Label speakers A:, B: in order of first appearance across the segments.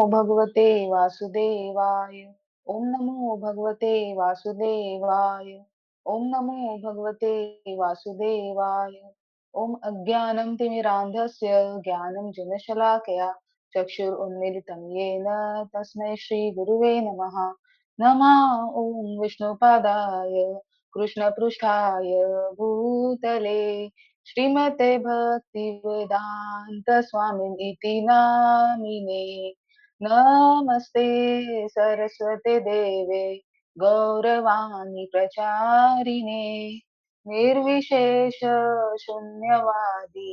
A: भगवते वासुदेवाय। ओम नमो भगवते वासुदेवाय। ओम नमो भगवते वासुदेवाय। ओम अज्ञानं तिमिरान्धस्य ज्ञानञ्जनशलाकया चक्षुरुन्मीलितं येन तस्मै श्रीगुरुवे नमः। नमः ॐ विष्णुपादाय कृष्णपृष्ठाय भूतले श्रीमते भक्तिवेदांत स्वामिनिति नामिने। नमस्ते सरस्वते देवे गौरवाणी प्रचारिणे निर्विशेष शून्यवादी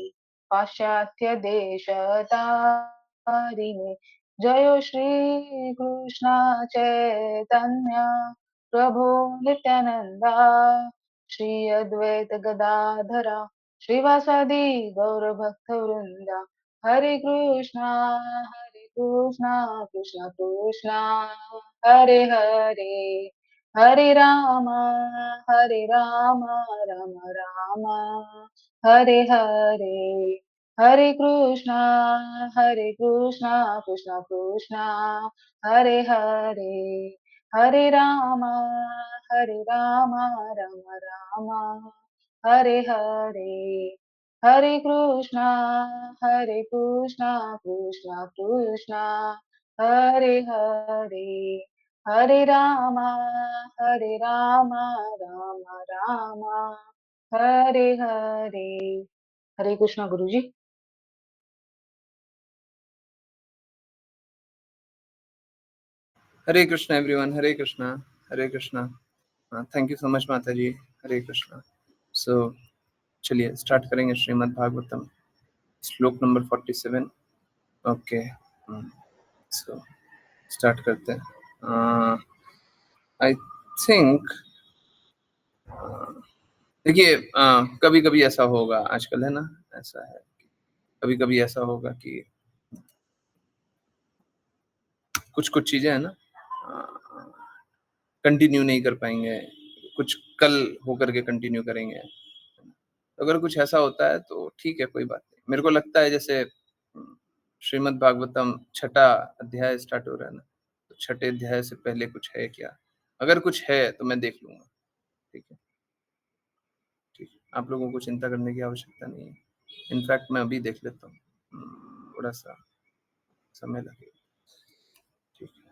A: पाश्चात्य देशतारिणे। जय श्री कृष्ण चैतन्य प्रभु नित्यानंदा श्री अद्वैत गदाधरा श्रीवासादि गौरभक्तवृंदा। हरे कृष्णा कृष्णा कृष्णा हरे हरे। हरे राम राम राम हरे हरे। हरे कृष्णा कृष्णा कृष्णा हरे हरे। हरे राम राम राम हरे हरे। हरे कृष्णा कृष्णा कृष्णा हरे हरे। हरे राम राम राम हरे हरे। हरे कृष्णा गुरुजी।
B: Hare Krishna everyone, Hare Krishna, Hare Krishna. Thank you so much माता जी। हरे कृष्णा। सो चलिए स्टार्ट करेंगे श्रीमद् भागवतम, श्लोक नंबर 47। ओके, सो स्टार्ट करते हैं। आई थिंक देखिए, कभी कभी ऐसा होगा, आजकल है ना, ऐसा है कभी कभी ऐसा होगा कि कुछ कुछ चीजें है ना कंटिन्यू नहीं कर पाएंगे, कुछ कल होकर के कंटिन्यू करेंगे। अगर कुछ ऐसा होता है तो ठीक है, कोई बात नहीं। मेरे को लगता है जैसे श्रीमद् भागवतम छठा अध्याय स्टार्ट हो रहा है ना, तो छठे अध्याय से पहले कुछ है क्या? अगर कुछ है तो मैं देख लूंगा। ठीक है, ठीक है, आप लोगों को चिंता करने की आवश्यकता नहीं है। इनफैक्ट मैं अभी देख लेता हूँ, थोड़ा सा समय लगेगा। ठीक है,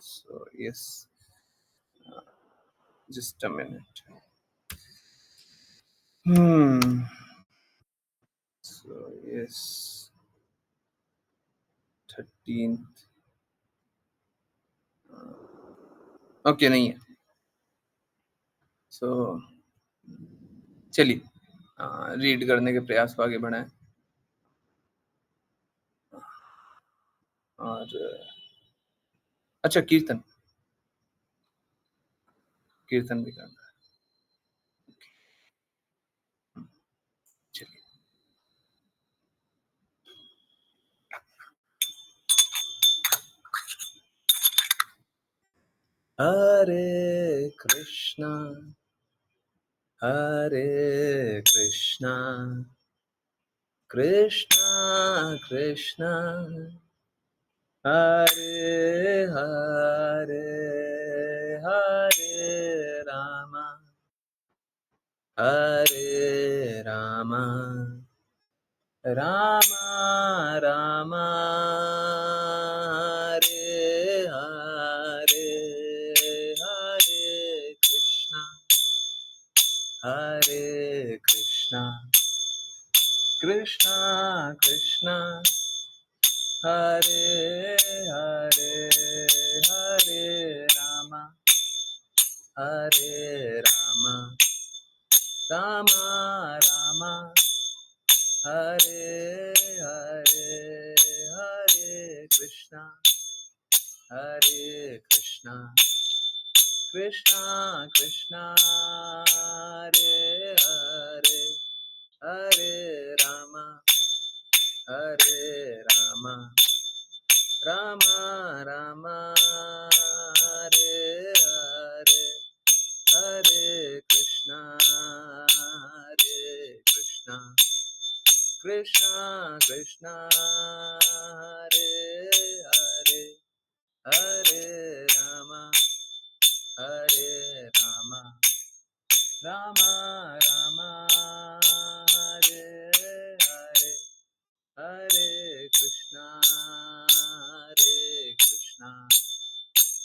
B: so yes, just a minute. So yes, 13th okay नहीं है। सो चलिए रीड करने के प्रयास को आगे बढ़ाएं। और अच्छा, कीर्तन भी करना है। चलिए, हरे कृष्णा कृष्णा कृष्णा हरे हरे, हरे राम राम राम हरे हरे, हरे कृष्णा कृष्णा कृष्णा हरे हरे, हरे राम राम राम हरे हरे, हरे कृष्णा कृष्णा कृष्णा हरे हरे, हरे राम राम राम हरे हरे, हरे कृष्णा कृष्णा कृष्णा हरे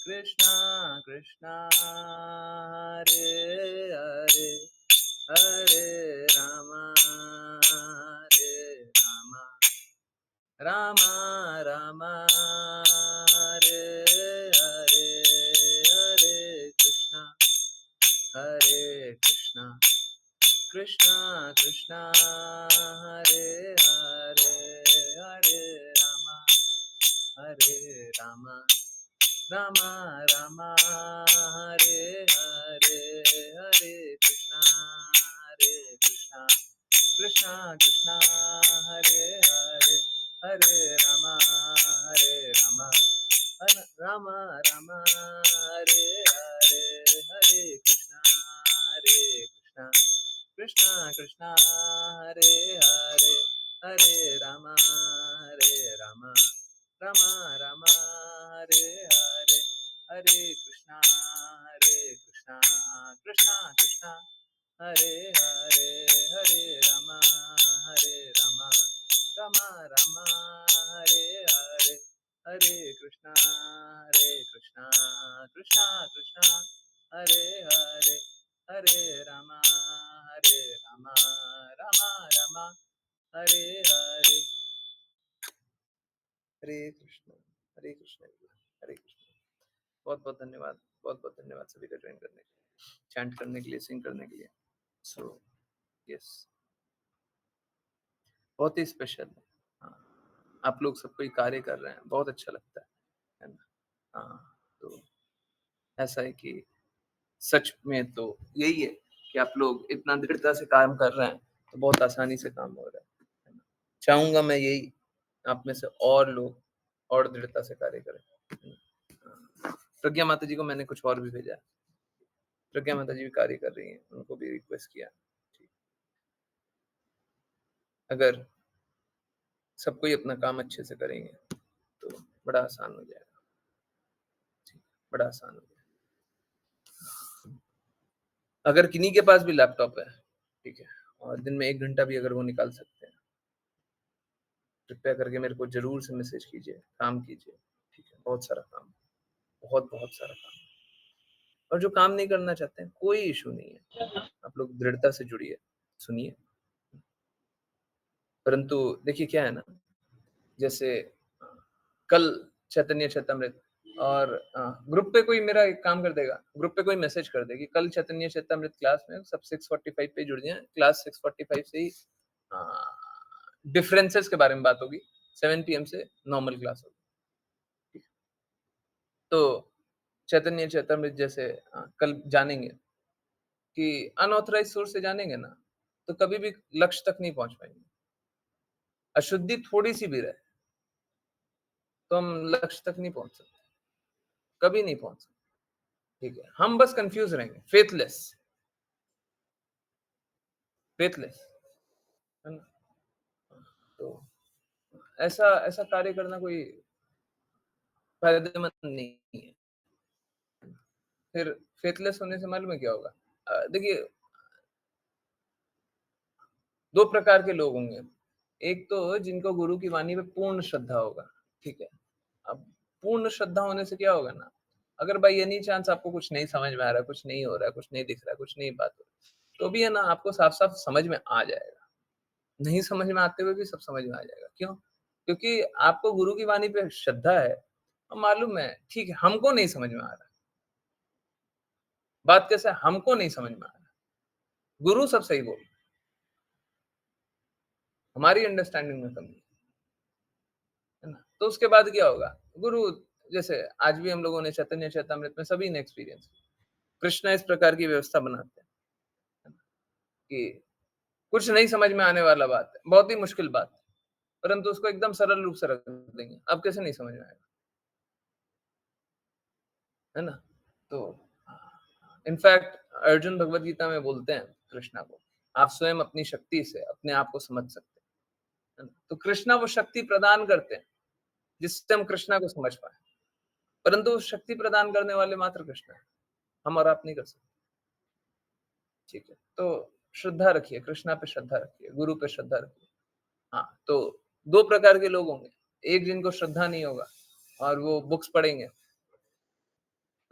B: कृष्णा कृष्णा हरे हरे हरे रामा हरे रामा रामा रामा हरे हरे हरे कृष्णा कृष्णा कृष्णा हरे हरे हरे रामा रामा रामा हरे हरे हरे कृष्णा कृष्णा कृष्णा हरे हरे हरे रामा रामा रामा हरे हरे हरे कृष्णा कृष्णा कृष्णा हरे हरे हरे रामा रामा रामा हरे हरे हरे कृष्णा कृष्णा कृष्णा हरे हरे हरे रामा रामा रामा हरे हरे हरे कृष्णा कृष्णा कृष्णा हरे हरे हरे रामा रामा रामा हरे हरे हरे कृष्ण हरे कृष्ण। बहुत बहुत धन्यवाद, बहुत बहुत धन्यवाद सभी का ज्वाइन करने के लिए, चैंट करने के लिए, सिंग करने के लिए। सो यस, बहुत ही स्पेशल है। हाँ, आप लोग सब कोई कार्य कर रहे हैं, बहुत अच्छा लगता है ना? हाँ, तो ऐसा है कि सच में तो यही है कि आप लोग इतना दृढ़ता से काम कर रहे हैं, तो बहुत आसानी से काम हो रहा है ना? चाहूँगा मैं यही आप में से और लोग और दृढ़ता से कार्य करें, है ना? हाँ, प्रज्ञा माता जी को मैंने कुछ और भी भेजा है। प्रज्ञा माता जी भी कार्य कर रही हैं, उनको भी रिक्वेस्ट किया। ठीक। अगर सब कोई अपना काम अच्छे से करेंगे, तो बड़ा आसान हो जाएगा। ठीक, बड़ा आसान हो जाएगा। अगर किन्हीं के पास भी लैपटॉप है, ठीक है, और दिन में 1 घंटा भी अगर वो निकाल सकते हैं, कृपया करके मेरे को ज़रूर से मैसेज कीजिए, काम कीजिए, ठीक है? बहुत सारा काम, बहुत सारा काम। और जो काम नहीं करना चाहते हैं, कोई इश्यू नहीं है। आप लोग दृढ़ता से जुड़िए, सुनिए। परंतु देखिए क्या है ना, जैसे कल चैतन्य चेतामृत और ग्रुप पे कोई मेरा एक काम कर देगा, ग्रुप पे कोई मैसेज कर दे कि कल चैतन्य चेतामृत क्लास में सब 6:45 पे जुड़ जाएँ, क्लास 6:45 से ही डिफरेंसेस के बारे में बात होगी, 7 पीएम से नॉर्मल क्लास होगी। ठीक है? तो चैतन्य चेतामृत जैसे कल जानेंगे कि अनऑथराइज्ड सोर्स से जानेंगे ना, तो कभी भी लक्ष्य तक नहीं पहुँच पाएँगे। अशुद्धि थोड़ी-सी भी रहे, तो हम लक्ष्य तक नहीं पहुँच सकते, कभी नहीं पहुँच सकते, ठीक है? हम बस कन्फ्यूज़ रहेंगे, फेथलेस, है ना? तो ऐसा ऐसा कार्य करना कोई फ़ायदेमंद नहीं है। फिर फेथलेस होने से मालूम है क्या होगा? देखिए 2 प्रकार के लोग होंगे। एक तो जिनको गुरु की वाणी पे पूर्ण श्रद्धा होगा, ठीक है? अब पूर्ण श्रद्धा होने से क्या होगा ना, अगर बाय एनी चांस आपको कुछ नहीं समझ में आ रहा है, कुछ नहीं हो रहा है, कुछ नहीं दिख रहा है, कुछ नहीं बात हो रही, तो भी है ना आपको साफ-साफ समझ में आ जाएगा। नहीं समझ में आते हुए भी सब समझ में आ जाएगा। क्यों? क्योंकि आपको गुरु की वाणी पे श्रद्धा है और मालूम है, ठीक है, हमको नहीं समझ में आ रहा है। बात कैसा है, हमको नहीं समझ में आ रहा है। गुरु सब सही बोल रहे हैं, हमारी अंडरस्टैंडिंग में कमी है ना? तो उसके बाद क्या होगा? गुरु जैसे आज भी हम लोगों ने चैतन्य चेतामृत में सभी ने एक्सपीरियंस किया। कृष्णा इस प्रकार की व्यवस्था बनाते हैं, है ना? कि कुछ नहीं समझ में आने वाला बात है, बहुत ही मुश्किल बात है, परंतु उसको एकदम सरल रूप से रख देंगे। अब कैसे नहीं समझ में आएगा, है ना? तो इनफैक्ट अर्जुन भगवत गीता में बोलते हैं कृष्णा को, आप स्वयं अपनी शक्ति से अपने आप को समझ सकते हैं, है ना? तो कृष्णा वो शक्ति प्रदान करते हैं, जिससे हम कृष्णा को समझ पाएँ। परंतु उस शक्ति प्रदान करने वाले मात्र कृष्ण हैं, हम और आप नहीं कर सकते, ठीक है? तो श्रद्धा रखिए, कृष्णा पे श्रद्धा रखिए, गुरु पे श्रद्धा रखिए। हाँ, तो 2 प्रकार के लोग होंगे, एक जिनको श्रद्धा नहीं होगा और वो बुक्स पढ़ेंगे,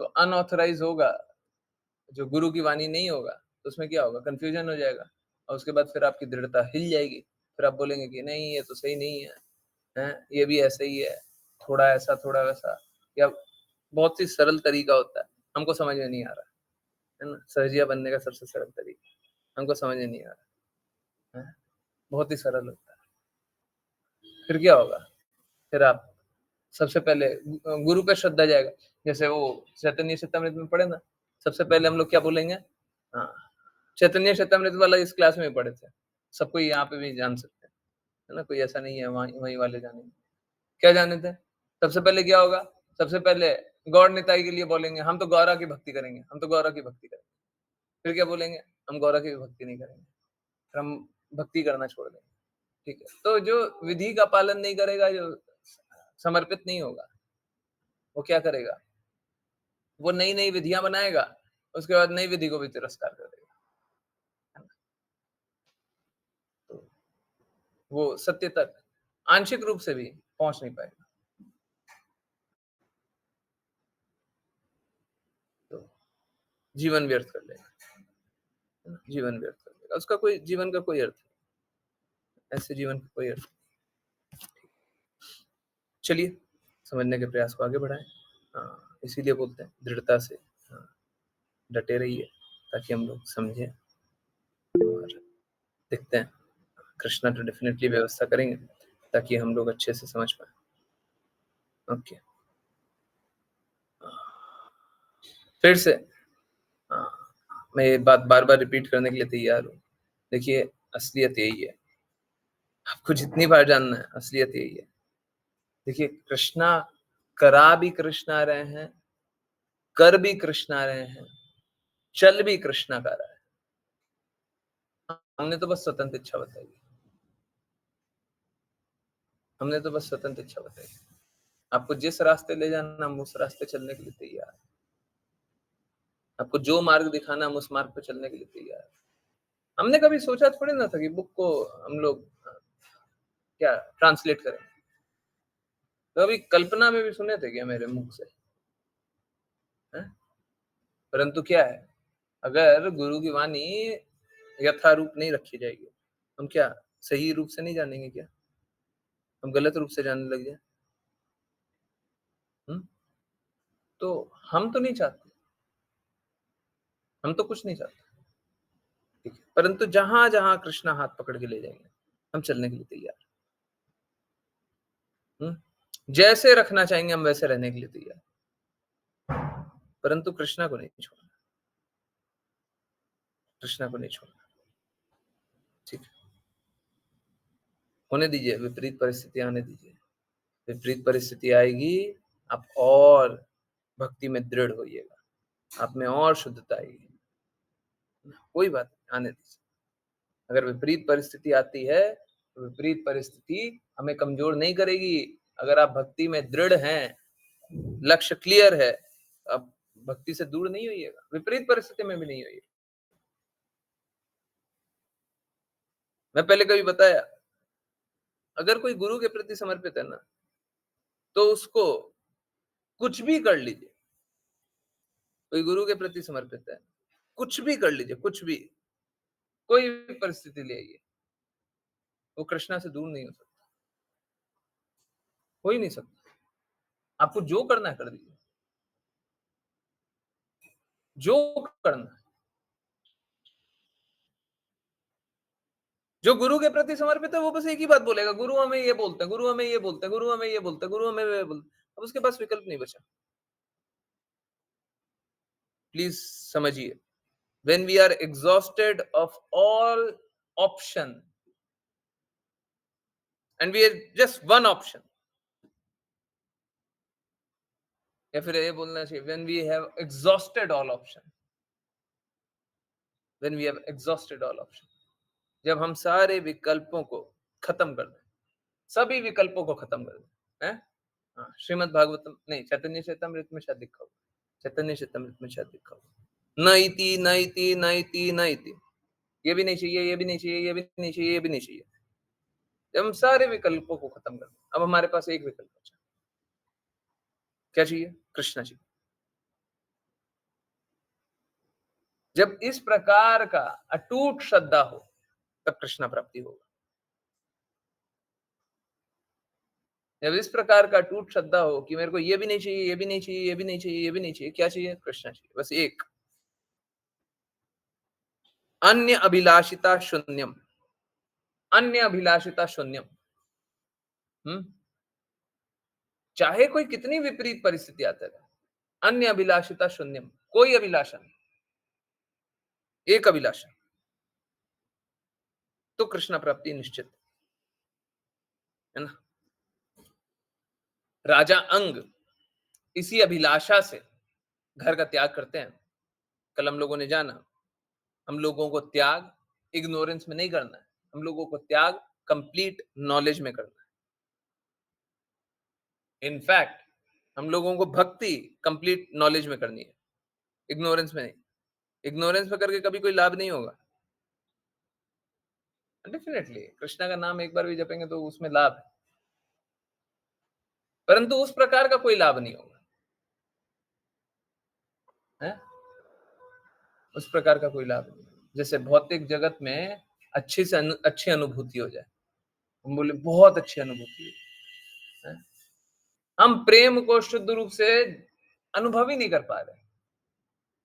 B: तो अनऑथराइज होगा, जो गुरु की वाणी नहीं होगा, तो उसमें क्या होगा, कंफ्यूजन हो जाएगा, और उसके बाद फिर आपकी दृढ़ता हिल जाएगी, फिर आप बोलेंगे कि नहीं ये तो सही नहीं है, हैं ये भी ऐसे ही है, थोड़ा ऐसा थोड़ा वैसा, या बहुत ही सरल तरीका होता है, हमको समझ में नहीं आ रहा है ना, सहजिया बनने का सबसे सरल तरीका हमको समझ में नहीं आ रहा है, बहुत ही सरल होता है। फिर क्या होगा, फिर आप सबसे पहले गुरु पे श्रद्धा जाएगा, जैसे वो चैतन्य चेतामृत में पढ़े ना, सबसे पहले हम लोग क्या बोलेंगे, हाँ चैतन्य चेतामृत वाला इस क्लास में पढ़े थे, सब कोई यहाँ पे भी जान सकते हैं, है ना, कोई ऐसा नहीं है वहीं वाले जाने, क्या जाने थे, सबसे पहले क्या होगा, सबसे पहले गौर निताई के लिए बोलेंगे हम तो गौरा की भक्ति करेंगे, हम तो गौरा की भक्ति करेंगे, फिर क्या बोलेंगे, हम गौरा की भक्ति नहीं करेंगे, फिर हम भक्ति करना छोड़ देंगे, ठीक है। तो जो विधि का पालन नहीं करेगा, जो समर्पित नहीं होगा, वो क्या करेगा, वो नई नई विधियां बनाएगा, उसके बाद नई विधि को भी तिरस्कार कर देगा, है ना? तो वो सत्य तक आंशिक रूप से भी पहुंच नहीं पाएगा, तो जीवन व्यर्थ कर लेगा, है ना? जीवन व्यर्थ कर लेगा, उसका कोई जीवन का कोई अर्थ नहीं, ऐसे जीवन का कोई अर्थ नहीं। चलिए समझने के प्रयास को आगे बढ़ाएं, हाँ, इसीलिए बोलते हैं दृढ़ता से, हाँ, डटे रहिए, ताकि हम लोग समझें और देखते हैं, कृष्णा तो डेफिनेटली व्यवस्था करेंगे ताकि हम लोग अच्छे से समझ पाए। ओके, फिर से हाँ, मैं ये बात बार बार रिपीट करने के लिए तैयार हूँ, देखिए असलियत यही है, आपको जितनी बार जानना है, असलियत यही है। देखिए कृष्णा करा भी कृष्णा रहे हैं, कर भी कृष्णा रहे हैं, चल भी कृष्णा का रहा है, हमने तो बस स्वतंत्र इच्छा बताई, हमने तो बस स्वतंत्र इच्छा बताई, आपको जिस रास्ते ले जाना हम उस रास्ते चलने के लिए तैयार है, आपको जो मार्ग दिखाना हम उस मार्ग पर चलने के लिए तैयार है। हमने कभी सोचा थोड़ी ना था कि बुक को हम लोग क्या ट्रांसलेट करें, तो अभी कल्पना में भी सुने थे क्या मेरे मुख से, है? परंतु क्या है, अगर गुरु की वाणी यथारूप नहीं रखी जाएगी, हम क्या सही रूप से नहीं जानेंगे क्या, हम गलत रूप से जानने लग जाए, तो हम तो नहीं चाहते, हम तो कुछ नहीं चाहते, ठीक है, परंतु जहां जहां कृष्णा हाथ पकड़ के ले जाएंगे हम चलने के लिए तैयार, जैसे रखना चाहेंगे हम वैसे रहने के लिए तैयार, परंतु कृष्णा को नहीं छोड़ना, कृष्णा को नहीं छोड़ना, ठीक है, होने दीजिए, विपरीत परिस्थिति आने दीजिए, विपरीत परिस्थिति आएगी, आप और भक्ति में दृढ़ होइएगा, आप में और शुद्धता आएगी, कोई बात नहीं, आने दीजिए, अगर विपरीत परिस्थिति आती है तो विपरीत परिस्थिति हमें कमजोर नहीं करेगी, अगर आप भक्ति में दृढ़ हैं, लक्ष्य क्लियर है, अब भक्ति से दूर नहीं होइएगा, विपरीत परिस्थिति में भी नहीं होइएगा। मैं पहले कभी बताया, अगर कोई गुरु के प्रति समर्पित है ना, तो उसको कुछ भी कर लीजिए, कोई गुरु के प्रति समर्पित है, कुछ भी कर लीजिए, कुछ भी, कोई भी परिस्थिति ले आइए, वो कृष्णा से दूर नहीं हो सकता, हो ही नहीं सकता, आपको जो करना है कर दीजिए, जो करना है, जो गुरु के प्रति समर्पित है वो बस एक ही बात बोलेगा, गुरु हमें ये बोलते हैं, गुरु हमें ये बोलते हैं, गुरु हमें ये बोलते हैं, गुरु हमें ये बोलते हैं, अब उसके पास विकल्प नहीं बचा, प्लीज समझिए, when we are exhausted of all option and we are just one option, या फिर ये बोलना चाहिए when we have exhausted all option, when we have exhausted all option, जब हम सारे विकल्पों को खत्म कर दें, सभी विकल्पों को खत्म कर दें, हैं? हाँ, श्रीमद् भागवतम नहीं, चैतन्य चेतामृत में शायद लिखा होगा, चैतन्य चेतामृत में शायद लिखा होगा, न इति न इति न इति न इति, ये भी नहीं चाहिए, ये भी नहीं चाहिए, ये भी नहीं चाहिए, ये भी नहीं चाहिए, जब हम सारे विकल्पों को खत्म कर दें, अब हमारे पास एक विकल्प बचा, क्या चाहिए, कृष्णा चाहिए, जब इस प्रकार का अटूट श्रद्धा हो, तब कृष्ण प्राप्ति होगा। जब इस प्रकार का अटूट श्रद्धा हो कि मेरे को ये भी नहीं चाहिए, ये भी नहीं चाहिए, ये भी नहीं चाहिए, ये भी नहीं चाहिए, क्या चाहिए? कृष्ण चाहिए, बस एक। अन्य अभिलाषिता शून्यम, अन्य अभिलाषिता शून्यम। चाहे कोई कितनी विपरीत परिस्थिति आता है, अन्य अभिलाषिता शून्यम, कोई अभिलाषा नहीं, एक अभिलाषा, तो कृष्ण प्राप्ति निश्चित है ना। राजा अंग इसी अभिलाषा से घर का त्याग करते हैं। कल हम लोगों ने जाना, हम लोगों को त्याग इग्नोरेंस में नहीं करना है, हम लोगों को त्याग कंप्लीट नॉलेज में करना है। इनफैक्ट हम लोगों को भक्ति कंप्लीट नॉलेज में करनी है, इग्नोरेंस में नहीं। इग्नोरेंस में करके कभी कोई लाभ नहीं होगा। डेफिनेटली कृष्णा का नाम एक बार भी जपेंगे तो उसमें लाभ है, परंतु उस प्रकार का कोई लाभ नहीं होगा है? उस प्रकार का कोई लाभ नहीं। जैसे भौतिक जगत में अच्छी से अच्छी अनुभूति हो जाए, हम बोले बहुत अच्छी अनुभूति है, हम प्रेम को शुद्ध रूप से अनुभव ही नहीं कर पा रहे।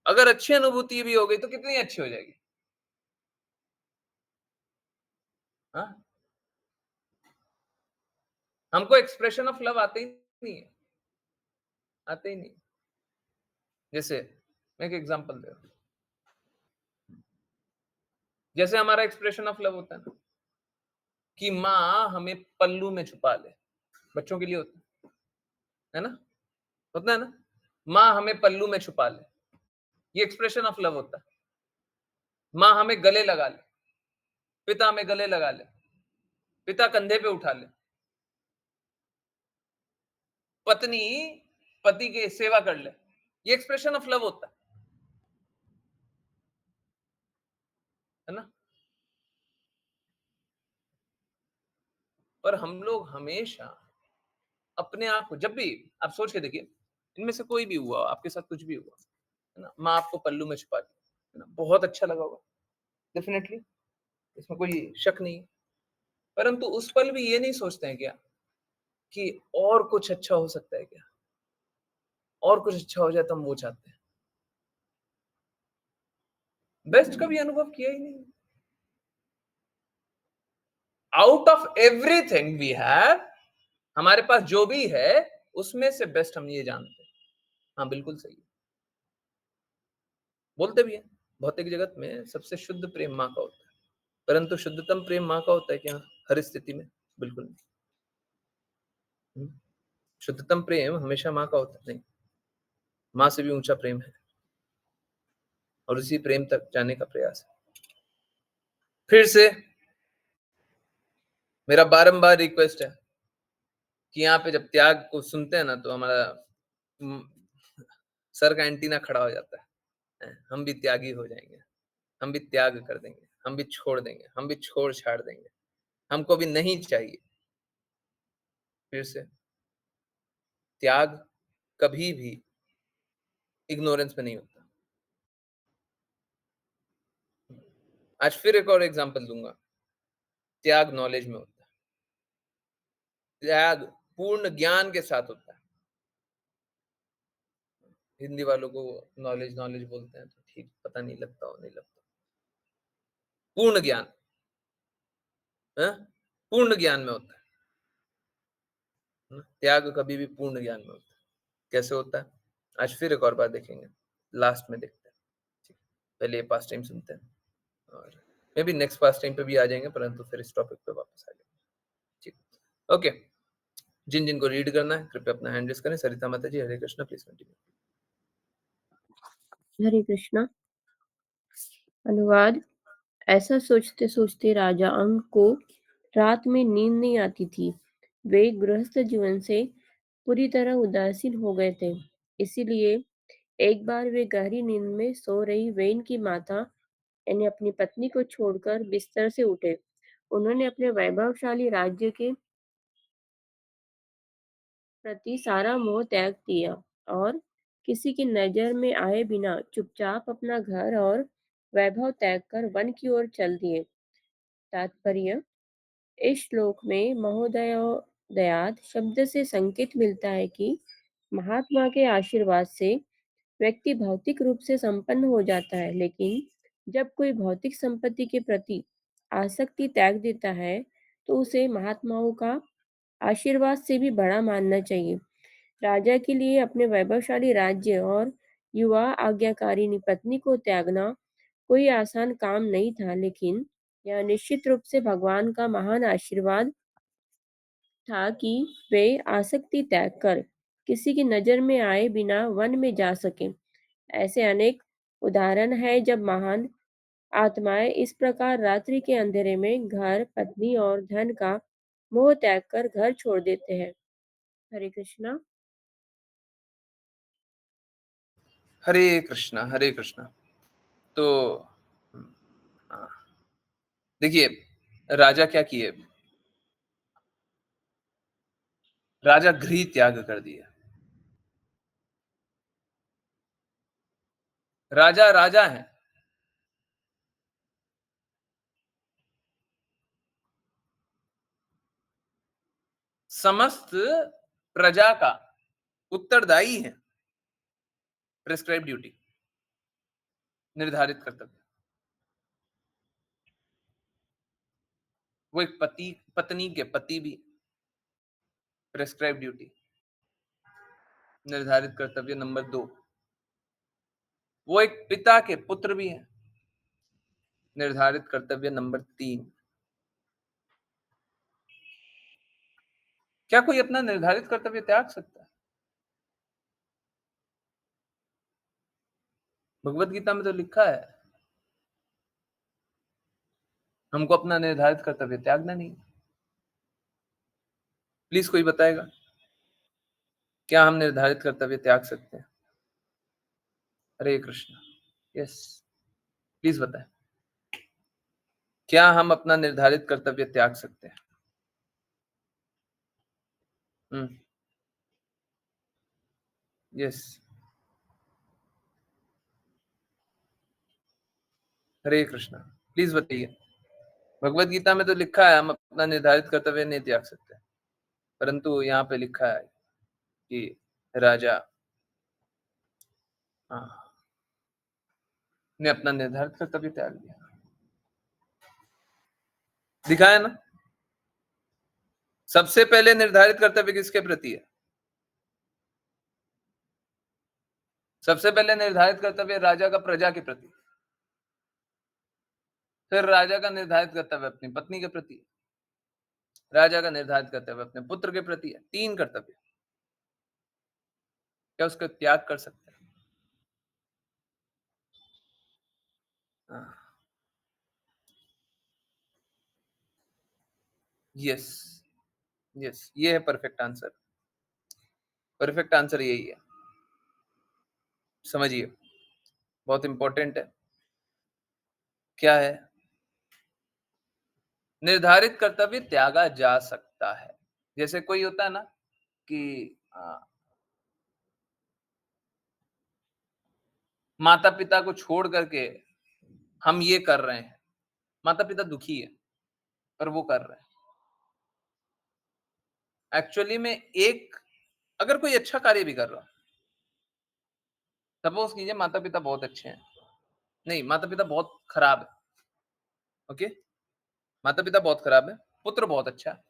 B: अगर अच्छी अनुभूति भी हो गई तो कितनी अच्छी हो जाएगी। हाँ, हमको एक्सप्रेशन ऑफ लव आते ही नहीं है, आते ही नहीं। जैसे मैं एक एग्जांपल दे रहा हूं, जैसे हमारा एक्सप्रेशन ऑफ लव होता है ना कि माँ हमें पल्लू में छुपा ले, बच्चों के लिए होता है ना, होता है ना, माँ हमें पल्लू में छुपा ले, ये एक्सप्रेशन ऑफ लव होता है। माँ हमें गले लगा ले, पिता हमें गले लगा ले, पिता कंधे पे उठा ले, पत्नी पति की सेवा कर ले, ये एक्सप्रेशन ऑफ लव होता है ना। पर हम लोग हमेशा अपने आप को, जब भी आप सोच के देखिए, इनमें से कोई भी हुआ, आपके साथ कुछ भी हुआ है ना, माँ आपको पल्लू में छुपा दी है ना, बहुत अच्छा लगा होगा, डेफिनेटली, इसमें कोई शक नहीं है। परंतु उस पल भी ये नहीं सोचते हैं क्या कि और कुछ अच्छा हो सकता है क्या, और कुछ अच्छा हो जाए तो हम वो चाहते हैं। बेस्ट कभी अनुभव किया ही नहीं। Out of everything we have, हमारे पास जो भी है उसमें से बेस्ट हम ये जानते हैं। हाँ बिल्कुल सही है, बोलते भी हैं भौतिक जगत में सबसे शुद्ध प्रेम माँ का होता है, परंतु शुद्धतम प्रेम माँ का होता है क्या? हर स्थिति में बिल्कुल नहीं। शुद्धतम प्रेम हमेशा माँ का होता है नहीं, माँ से भी ऊंचा प्रेम है और उसी प्रेम तक जाने का प्रयास है। फिर से मेरा बारंबार रिक्वेस्ट है कि यहाँ पे जब त्याग को सुनते हैं ना तो हमारा सर का एंटीना खड़ा हो जाता है, हम भी त्यागी हो जाएंगे, हम भी त्याग कर देंगे, हम भी छोड़ देंगे, हम भी छोड़ छाड़ देंगे, हमको भी नहीं चाहिए। फिर से त्याग कभी भी इग्नोरेंस में नहीं होता। आज फिर एक और एग्जांपल दूंगा, त्याग नॉलेज में होता है, त्याग पूर्ण ज्ञान के साथ होता है। हिंदी वालों को नॉलेज नॉलेज बोलते हैं तो ठीक पता नहीं लगता हो, नहीं लगता। पूर्ण ज्ञान है, पूर्ण ज्ञान में होता है। त्याग कभी भी पूर्ण ज्ञान में होता है। कैसे होता है आज फिर एक और बार देखेंगे, लास्ट में देखते हैं। ठीक, पहले ये पास्ट टाइम सुनते हैं और may be next past time पे भी आ जाएंगे, परंतु फिर इस टॉपिक पे वापस आ जाएंगे। ठीक, ओके। जिन जिनको रीड करना है कृपया अपना हैंड रेस करें। सरिता माता जी, हरे कृष्णा, प्लीज कंटिन्यू।
C: हरे कृष्णा। अनुवाद। ऐसा सोचते सोचते राजा अंग को रात में नींद नहीं आती थी। वे गृहस्थ जीवन से पूरी तरह उदासीन हो गए थे। इसीलिए एक बार वे गहरी नींद में सो रही वेन की माता यानी अपनी पत्नी को छोड़कर बिस्तर से उठे। उन्होंने अपने वैभवशाली राज्य के प्रति सारा मोह त्याग दिया और किसी की नजर में आए बिना चुपचाप अपना घर और वैभव त्याग कर वन की ओर चल दिए। तात्पर्य: इस श्लोक में महोदयोदयात शब्द से संकेत मिलता है कि महात्मा के आशीर्वाद से व्यक्ति भौतिक रूप से संपन्न हो जाता है, लेकिन जब कोई भौतिक संपत्ति के प्रति आसक्ति त्याग देता है तो उसे महात्माओं का आशीर्वाद से भी बड़ा मानना चाहिए। राजा के लिए अपने वैभवशाली राज्य और युवा आज्ञाकारिणी पत्नी को त्यागना कोई आसान काम नहीं था, लेकिन यह निश्चित रूप से भगवान का महान आशीर्वाद था कि वे आसक्ति त्याग कर किसी की नजर में आए बिना वन में जा सके। ऐसे अनेक उदाहरण हैं जब महान आत्माएं इस प्रकार रात्रि के अंधेरे में घर, पत्नी और धन का मोह त्याग कर घर छोड़ देते हैं। हरे कृष्णा।
B: हरे कृष्णा, हरे कृष्णा। तो हाँ, देखिए राजा क्या किए, राजा गृह त्याग कर दिया। राजा राजा है, समस्त प्रजा का उत्तरदायी है, प्रिस्क्राइब ड्यूटी, निर्धारित कर्तव्य। वो एक पत्नी के पति भी, प्रिस्क्राइब ड्यूटी, निर्धारित कर्तव्य नंबर 2। वो एक पिता के पुत्र भी हैं, निर्धारित कर्तव्य नंबर 3। क्या कोई अपना निर्धारित कर्तव्य त्याग सकता है? भगवत गीता में तो लिखा है हमको अपना निर्धारित कर्तव्य त्यागना नहीं। प्लीज कोई बताएगा क्या हम निर्धारित कर्तव्य त्याग सकते हैं? हरे कृष्ण। यस, प्लीज बताएं, क्या हम अपना निर्धारित कर्तव्य त्याग सकते हैं? यस, हरे कृष्णा, प्लीज बताइए। भगवत गीता में तो लिखा है हम अपना निर्धारित कर्तव्य नहीं त्याग सकते, परंतु यहाँ पे लिखा है कि राजा ने अपना निर्धारित कर्तव्य त्याग दिया। दिखाया ना, सबसे पहले निर्धारित कर्तव्य किसके प्रति है? सबसे पहले निर्धारित कर्तव्य राजा का प्रजा के प्रति, फिर राजा का निर्धारित कर्तव्य अपनी पत्नी के प्रति, राजा का निर्धारित कर्तव्य अपने पुत्र के प्रति है। 3 कर्तव्य। क्या उसका त्याग कर सकते हैं? यस, यस, ये है परफेक्ट आंसर। परफेक्ट आंसर यही है, समझिए, बहुत इंपॉर्टेंट है। क्या है? निर्धारित कर्तव्य त्यागा जा सकता है। जैसे कोई होता है ना कि माता पिता को छोड़ करके हम ये कर रहे हैं, माता पिता दुखी है पर वो कर रहे हैं। एक्चुअली में एक, अगर कोई अच्छा कार्य भी कर रहा है, सपोज कीजिए माता पिता बहुत अच्छे हैं, नहीं माता पिता बहुत खराब है, ओके, माता पिता बहुत खराब है, पुत्र बहुत अच्छा है,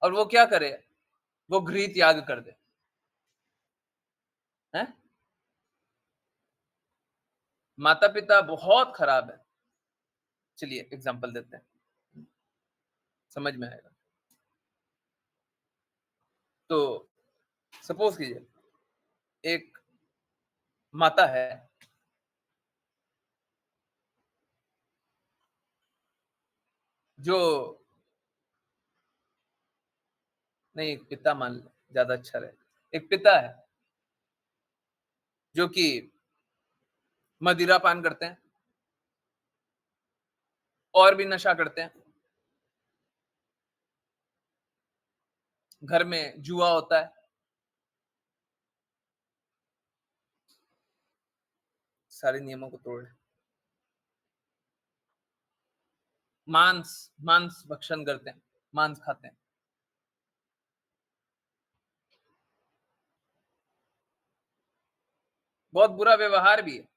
B: और वो क्या करे, वो गृह त्याग कर दे, हैं? माता पिता बहुत खराब है, चलिए एग्जांपल देते हैं, समझ में आएगा। तो सपोज कीजिए एक माता है जो, नहीं एक पिता मान ले ज्यादा अच्छा रहे, एक पिता है जो कि मदिरा पान करते हैं और भी नशा करते हैं, घर में जुआ होता है, सारे नियमों को तोड़ रहे हैं। मांस भक्षण करते हैं, मांस खाते हैं। बहुत बुरा व्यवहार भी है।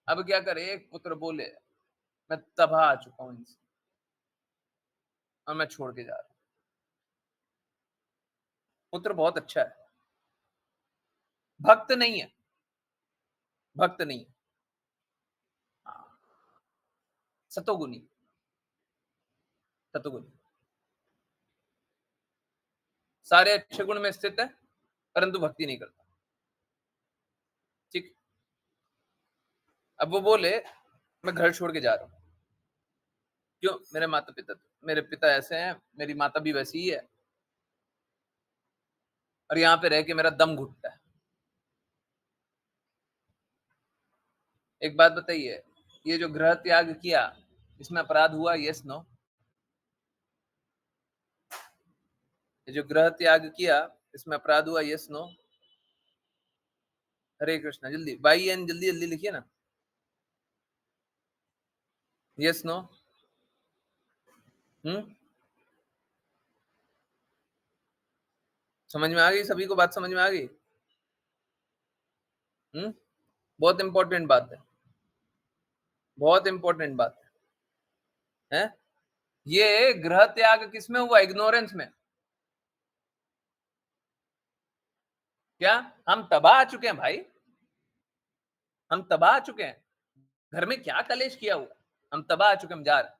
B: अब क्या करे, एक पुत्र बोले मैं तबाह आ चुका हूं इनसे और मैं छोड़ के जा रहा हूं। पुत्र बहुत अच्छा है, भक्त नहीं है, भक्त नहीं है, हाँ, सतोगुनी, सतोगुनी, सारे अच्छे गुण में स्थित है परंतु भक्ति नहीं करता। ठीक। अब वो बोले मैं घर छोड़ के जा रहा हूं। क्यों? मेरे पिता ऐसे हैं, मेरी माता भी वैसी ही है और यहाँ पे रह के मेरा दम घुटता है। एक बात बताइए, ये जो गृह त्याग किया इसमें अपराध हुआ? Yes no? ये जो गृह त्याग किया इसमें अपराध हुआ? Yes no? हरे कृष्णा। जल्दी बाई एन जल्दी जल्दी लिखिए ना। Yes no? समझ में आ गई? सभी को बात समझ में आ गई? बहुत इंपॉर्टेंट बात है, बहुत इंपॉर्टेंट बात है। ये गृह त्याग किसमें हुआ? इग्नोरेंस में। क्या हम तबाह आ चुके हैं भाई? हम तबाह आ चुके हैं। घर में क्या कलेश किया हुआ, हम तबाह आ चुके, हम जा रहे।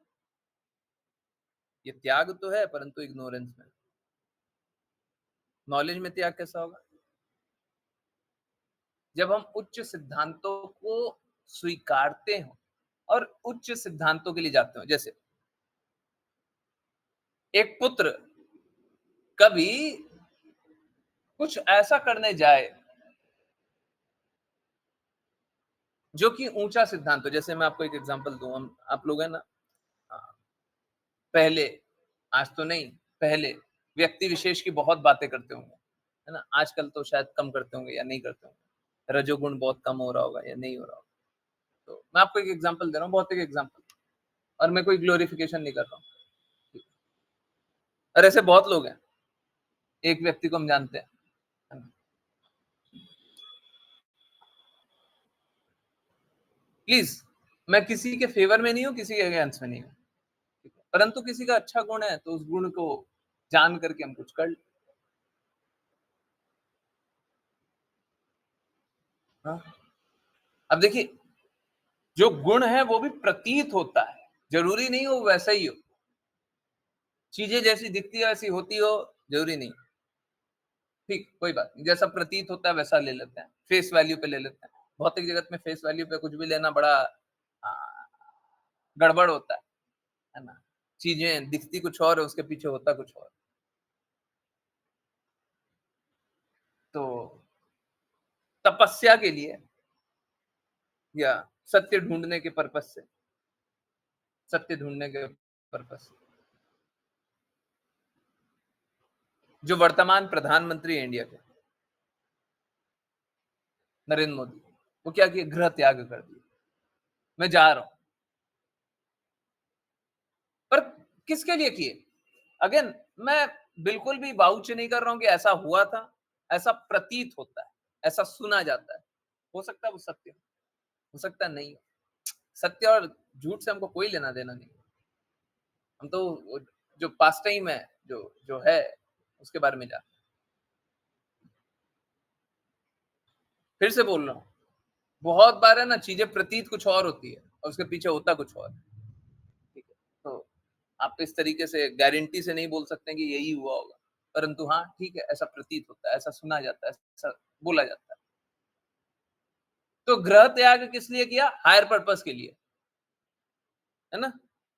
B: ये त्याग तो है परंतु इग्नोरेंस में। नॉलेज में त्याग कैसा होगा? जब हम उच्च सिद्धांतों को स्वीकारते हो और उच्च सिद्धांतों के लिए जाते हो। जैसे एक पुत्र कभी कुछ ऐसा करने जाए जो कि ऊंचा सिद्धांत हो। जैसे मैं आपको एक एग्जांपल दूं, हम आप लोग है ना, पहले, आज तो नहीं, पहले व्यक्ति विशेष की बहुत बातें करते होंगे, है ना। आजकल तो शायद कम करते होंगे या नहीं करते होंगे, रजोगुण बहुत कम हो रहा होगा या नहीं हो रहा होगा। तो मैं आपको एक एग्जांपल दे रहा हूँ, बहुत एक एग्जांपल, और मैं कोई ग्लोरिफिकेशन नहीं कर रहा हूँ। और ऐसे बहुत लोग हैं, एक व्यक्ति को हम जानते हैं, है ना। प्लीज, मैं किसी के फेवर में नहीं हूँ, किसी के अगेंस्ट में नहीं हूँ, परंतु किसी का अच्छा गुण है तो उस गुण को जान करके हम कुछ कर। हाँ? अब देखिए, जो गुण है वो भी प्रतीत होता है, जरूरी नहीं हो वैसा ही हो। चीजें जैसी दिखती है वैसी होती हो, जरूरी नहीं। ठीक, कोई बात नहीं, जैसा प्रतीत होता है वैसा ले लेते हैं, फेस वैल्यू पे ले लेते हैं। भौतिक जगत में फेस वैल्यू पे कुछ भी लेना बड़ा गड़बड़ होता है ना। चीजें दिखती कुछ और है, उसके पीछे होता कुछ और। तो तपस्या के लिए या सत्य ढूंढने के पर्पस से, सत्य ढूंढने के पर्पस से, जो वर्तमान प्रधानमंत्री है इंडिया के, नरेंद्र मोदी, वो क्या किया? गृह त्याग कर दिया, मैं जा रहा हूं। पर किसके लिए किए? अगेन, मैं बिल्कुल भी वाउच नहीं कर रहा हूं कि ऐसा हुआ था, ऐसा प्रतीत होता है, ऐसा सुना जाता है। हो सकता है वो सत्य हो सकता है नहीं। सत्य और झूठ से हमको कोई लेना देना नहीं। हम तो जो पास टाइम है, जो जो है, उसके बारे में जानते हैं। फिर से बोल रहा हूँ, बहुत बार है ना, चीजें प्रतीत कुछ और होती है और उसके पीछे होता कुछ और। ठीक है, तो आप इस तरीके से गारंटी से नहीं बोल सकते कि यही हुआ होगा, परंतु हाँ ठीक है, ऐसा प्रतीत होता है, ऐसा सुना जाता है, ऐसा बोला जाता है। तो गृह त्याग किस लिए किया? हायर पर्पस के लिए, है ना।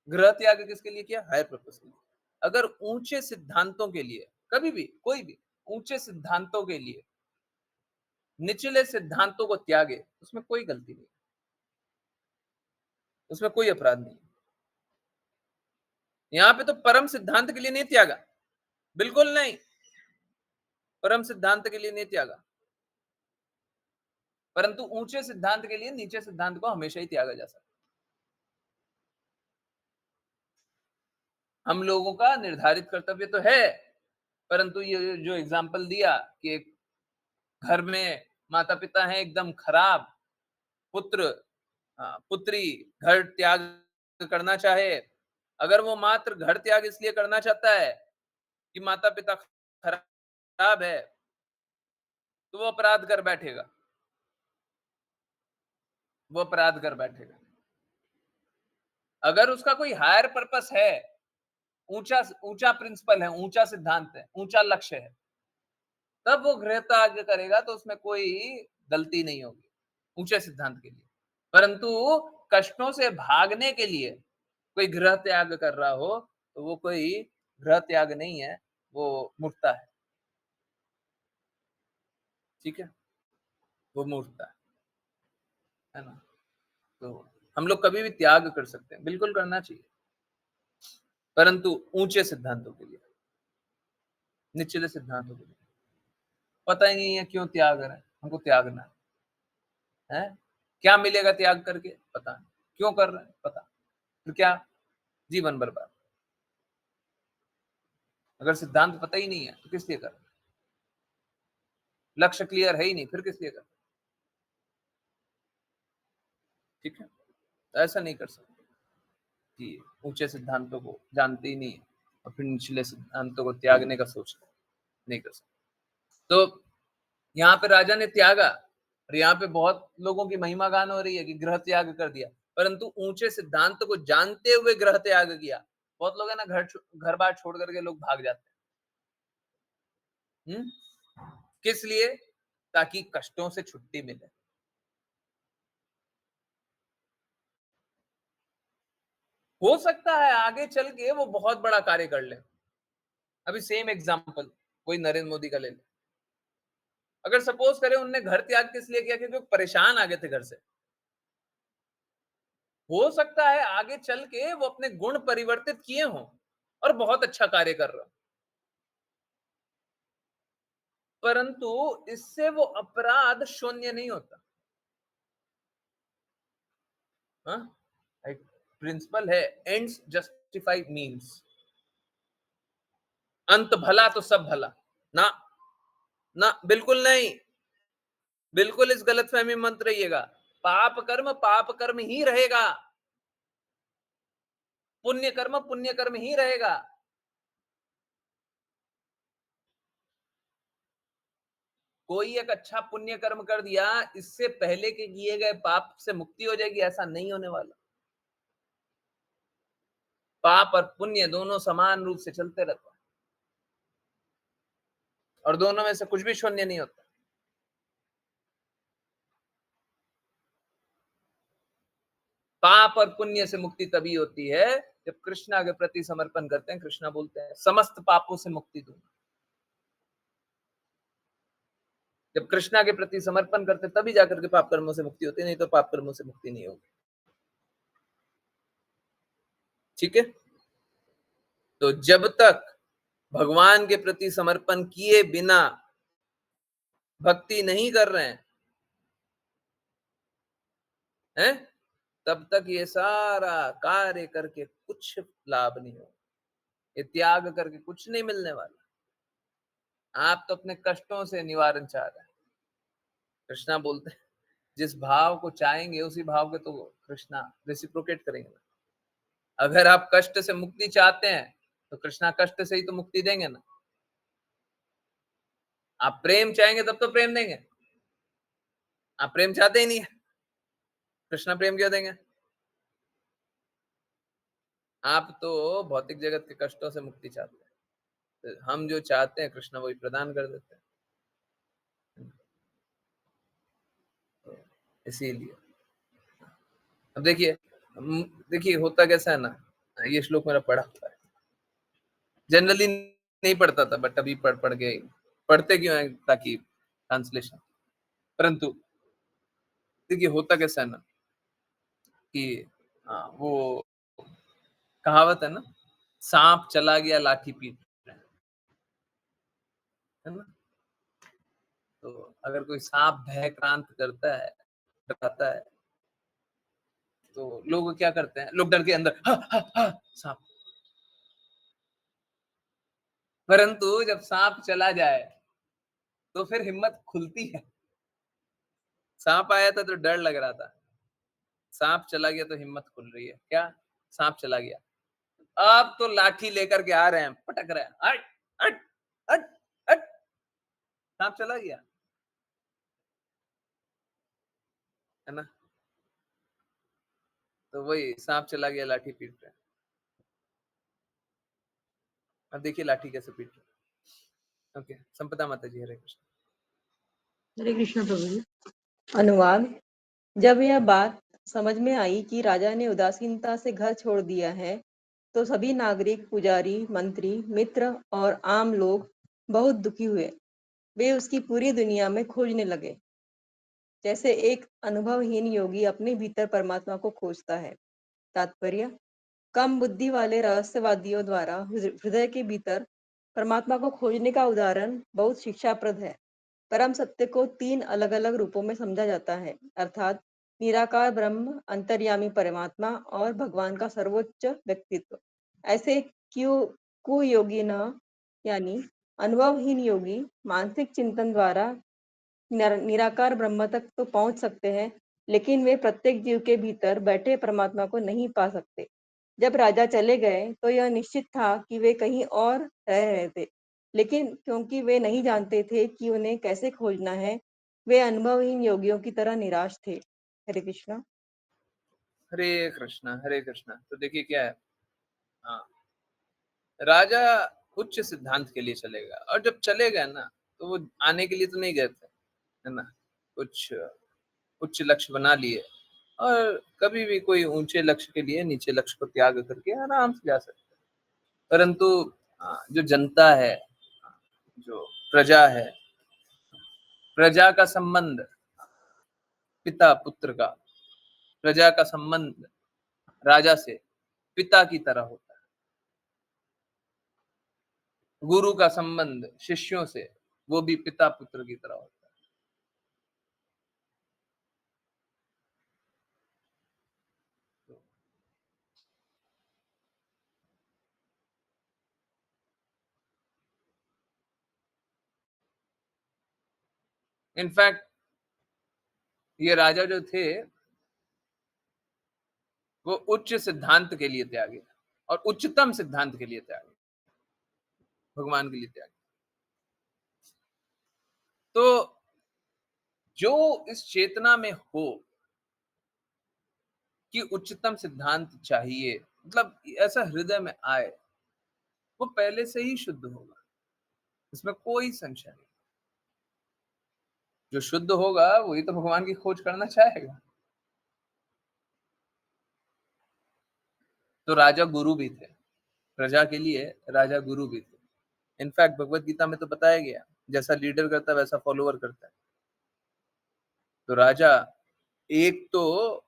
B: गृह त्याग किसके लिए किया? हायर पर्पस के लिए। अगर ऊंचे सिद्धांतों के लिए, कभी भी कोई भी ऊंचे सिद्धांतों के लिए निचले सिद्धांतों को त्यागे, उसमें कोई गलती नहीं, उसमें कोई अपराध नहीं। यहाँ पे तो परम सिद्धांत के लिए नहीं त्यागा, बिल्कुल नहीं। परम सिद्धांत के लिए नहीं त्यागा, परंतु ऊंचे सिद्धांत के लिए नीचे सिद्धांत को हमेशा ही त्यागा जा सकता। हम लोगों का निर्धारित कर्तव्य तो है, परंतु ये जो एग्जाम्पल दिया कि एक घर में माता पिता हैं एकदम खराब, पुत्र पुत्री घर त्याग करना चाहे, अगर वो मात्र घर त्याग इसलिए करना चाहता है कि माता पिता खराब है, तो वो अपराध कर बैठेगा, वो अपराध कर बैठेगा। अगर उसका कोई हायर पर्पस है, ऊंचा ऊंचा प्रिंसिपल है, ऊंचा सिद्धांत है, ऊंचा लक्ष्य है, तब वो गृह त्याग करेगा, तो उसमें कोई गलती नहीं होगी ऊंचे सिद्धांत के लिए। परंतु कष्टों से भागने के लिए कोई गृह त्याग कर रहा हो, तो वो कोई गृह त्याग नहीं है, वो मूर्खता है। ठीक है, वो मूर्खता है ना। तो हम लोग कभी भी त्याग कर सकते हैं, बिल्कुल करना चाहिए, परंतु ऊंचे सिद्धांतों के लिए, निचले सिद्धांतों के लिए पता ही नहीं है क्यों त्याग रहे हैं, हमको त्यागना है, क्या मिलेगा त्याग करके पता नहीं, क्यों कर रहे हैं पता, तो क्या जीवन बर्बाद। अगर सिद्धांत पता ही नहीं है तो किस लिए कर रहे हैं, लक्ष्य क्लियर है ही नहीं, फिर किस लिए कर रहे हैं। ठीक है, तो ऐसा नहीं कर सकते कि ऊंचे सिद्धांतों को जानते ही नहीं है और फिर निचले सिद्धांतों को त्यागने का सोच रहे, नहीं कर सकते। तो यहाँ पे राजा ने त्यागा, और यहाँ पे बहुत लोगों की महिमा गान हो रही है कि गृह त्याग कर दिया, परंतु ऊंचे सिद्धांत को जानते हुए गृह त्याग किया। बहुत लोग है ना घर बार छोड़ करके लोग भाग जाते हैं, किस लिए? ताकि कष्टों से छुट्टी मिले। हो सकता है आगे चल के वो बहुत बड़ा कार्य कर ले। अभी सेम एग्जांपल कोई नरेंद्र मोदी का ले ले, अगर सपोज करें उनने घर त्याग किस लिए किया, क्योंकि वो परेशान आ गए थे घर से, हो सकता है आगे चल के वो अपने गुण परिवर्तित किए हों और बहुत अच्छा कार्य कर रहा हो, परंतु इससे वो अपराध शून्य नहीं होता। एक प्रिंसिपल है, एंड्स जस्टिफाई मीन्स, अंत भला तो सब भला ना, ना बिल्कुल नहीं, बिल्कुल इस गलतफहमी में मत रहिएगा। पाप कर्म ही रहेगा, पुण्य कर्म ही रहेगा। कोई एक अच्छा पुण्य कर्म कर दिया, इससे पहले के किए गए पाप से मुक्ति हो जाएगी, ऐसा नहीं होने वाला। पाप और पुण्य दोनों समान रूप से चलते रहते हैं, और दोनों में से कुछ भी शून्य नहीं होता। पाप और पुण्य से मुक्ति तभी होती है जब कृष्णा के प्रति समर्पण करते हैं। कृष्णा बोलते हैं समस्त पापों से मुक्ति दूंगा। जब कृष्णा के प्रति समर्पण करते तभी जाकर के पाप कर्मों से मुक्ति होती है, नहीं तो पाप कर्मों से मुक्ति नहीं होगी। ठीक है, तो जब तक भगवान के प्रति समर्पण किए बिना भक्ति नहीं कर रहे हैं, तब तक ये सारा कार्य करके कुछ लाभ नहीं होगा, ये त्याग करके कुछ नहीं मिलने वाला। आप तो अपने कष्टों से निवारण चाह रहे हैं। कृष्णा बोलते हैं जिस भाव को चाहेंगे उसी भाव के तो कृष्णा रेसिप्रोकेट करेंगे। अगर आप कष्ट से मुक्ति चाहते हैं तो कृष्णा कष्ट से ही तो मुक्ति देंगे ना। आप प्रेम चाहेंगे तब तो प्रेम देंगे, आप प्रेम चाहते ही नहीं है, कृष्णा प्रेम क्यों देंगे? आप तो भौतिक जगत के कष्टों से मुक्ति चाहते हैं, तो हम जो चाहते हैं कृष्णा वही प्रदान कर देते हैं। इसीलिए अब देखिए होता कैसा है ना, ये श्लोक मेरा पढ़ा हुआ है, जनरली नहीं पढ़ता था, बट अभी पढ़ के पढ़ते क्यों है ताकि ट्रांसलेशन। परंतु देखिए होता कैसा है ना कि वो कहावत है ना, सांप चला गया लाठी पीट, है ना। तो अगर कोई सांप भयक्रांत करता है, डराता है, तो लोग क्या करते हैं? लोग डर के अंदर सांप। परंतु जब सांप चला जाए तो फिर हिम्मत खुलती है। सांप आया था तो डर लग रहा था, सांप चला गया तो हिम्मत खुल रही है। क्या? सांप चला गया, अब तो लाठी लेकर के आ रहे हैं, पटक रहे हैं, हट हट हट हट। सांप चला गया, है ना? तो वही सांप चला गया, लाठी पीट रहे हैं। अब देखिए लाठी कैसे पीट रहे हैं। ओके, संपदा माता जी, हरे कृष्ण।
D: हरे कृष्ण प्रभु जी। अनुवाद। जब यह बात समझ में आई कि राजा ने उदासीनता से घर छोड़ दिया है, तो सभी नागरिक, पुजारी, मंत्री, मित्र और आम लोग बहुत दुखी हुए। वे उसकी पूरी दुनिया में खोजने लगे, जैसे एक अनुभवहीन योगी अपने भीतर परमात्मा को खोजता है। तात्पर्य: कम बुद्धि वाले रहस्यवादियों द्वारा हृदय के भीतर परमात्मा को खोजने का उदाहरण बहुत शिक्षाप्रद है। परम सत्य को 3 अलग-अलग रूपों में समझा जाता है, अर्थात निराकार ब्रह्म, अंतर्यामी परमात्मा और भगवान का सर्वोच्च व्यक्तित्व। ऐसे क्यों कुयोगी न यानी अनुभवहीन योगी मानसिक चिंतन द्वारा निराकार ब्रह्म तक तो पहुंच सकते हैं, लेकिन वे प्रत्येक जीव के भीतर बैठे परमात्मा को नहीं पा सकते। जब राजा चले गए तो यह निश्चित था कि वे कहीं और रह रहे थे, लेकिन क्योंकि वे नहीं जानते थे कि उन्हें कैसे खोजना है, वे अनुभवहीन योगियों की तरह निराश थे। हरे कृष्णा।
B: हरे कृष्णा, हरे कृष्णा। तो देखिए क्या है, हाँ, राजा उच्च सिद्धांत के लिए चलेगा, और जब चले गए ना, तो वो आने के लिए तो नहीं गए थे, है ना? कुछ उच्च लक्ष्य बना लिए, और कभी भी कोई ऊंचे लक्ष्य के लिए नीचे लक्ष्य को त्याग करके आराम से जा सकते हैं। परंतु जो जनता है, जो प्रजा है, प्रजा का संबंध पिता पुत्र का, प्रजा का संबंध राजा से पिता की तरह होता है। गुरु का संबंध शिष्यों से वो भी पिता पुत्र की तरह होता है। इनफैक्ट ये राजा जो थे वो उच्च सिद्धांत के लिए त्यागी, और उच्चतम सिद्धांत के लिए त्यागी, भगवान के लिए त्यागी। तो जो इस चेतना में हो कि उच्चतम सिद्धांत चाहिए, मतलब ऐसा हृदय में आए, वो पहले से ही शुद्ध होगा, इसमें कोई संशय नहीं। जो शुद्ध होगा वही तो भगवान की खोज करना चाहेगा। तो राजा गुरु भी थे, प्रजा के लिए राजा गुरु भी थे। इनफैक्ट भगवत गीता में तो बताया गया, जैसा लीडर करता है वैसा फॉलोअर करता है। तो राजा एक तो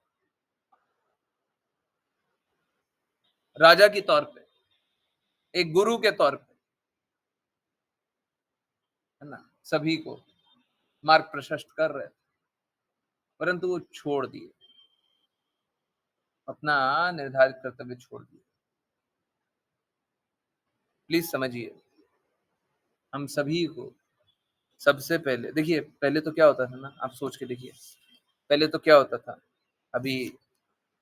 B: राजा के तौर पे, एक गुरु के तौर पे, है ना, सभी को मार्ग प्रशस्त कर रहे थे, परंतु वो छोड़ दिए, अपना निर्धारित कर्तव्य छोड़ दिए। प्लीज समझिए, हम सभी को सबसे पहले देखिए, पहले तो क्या होता था ना, आप सोच के देखिए, पहले तो क्या होता था, अभी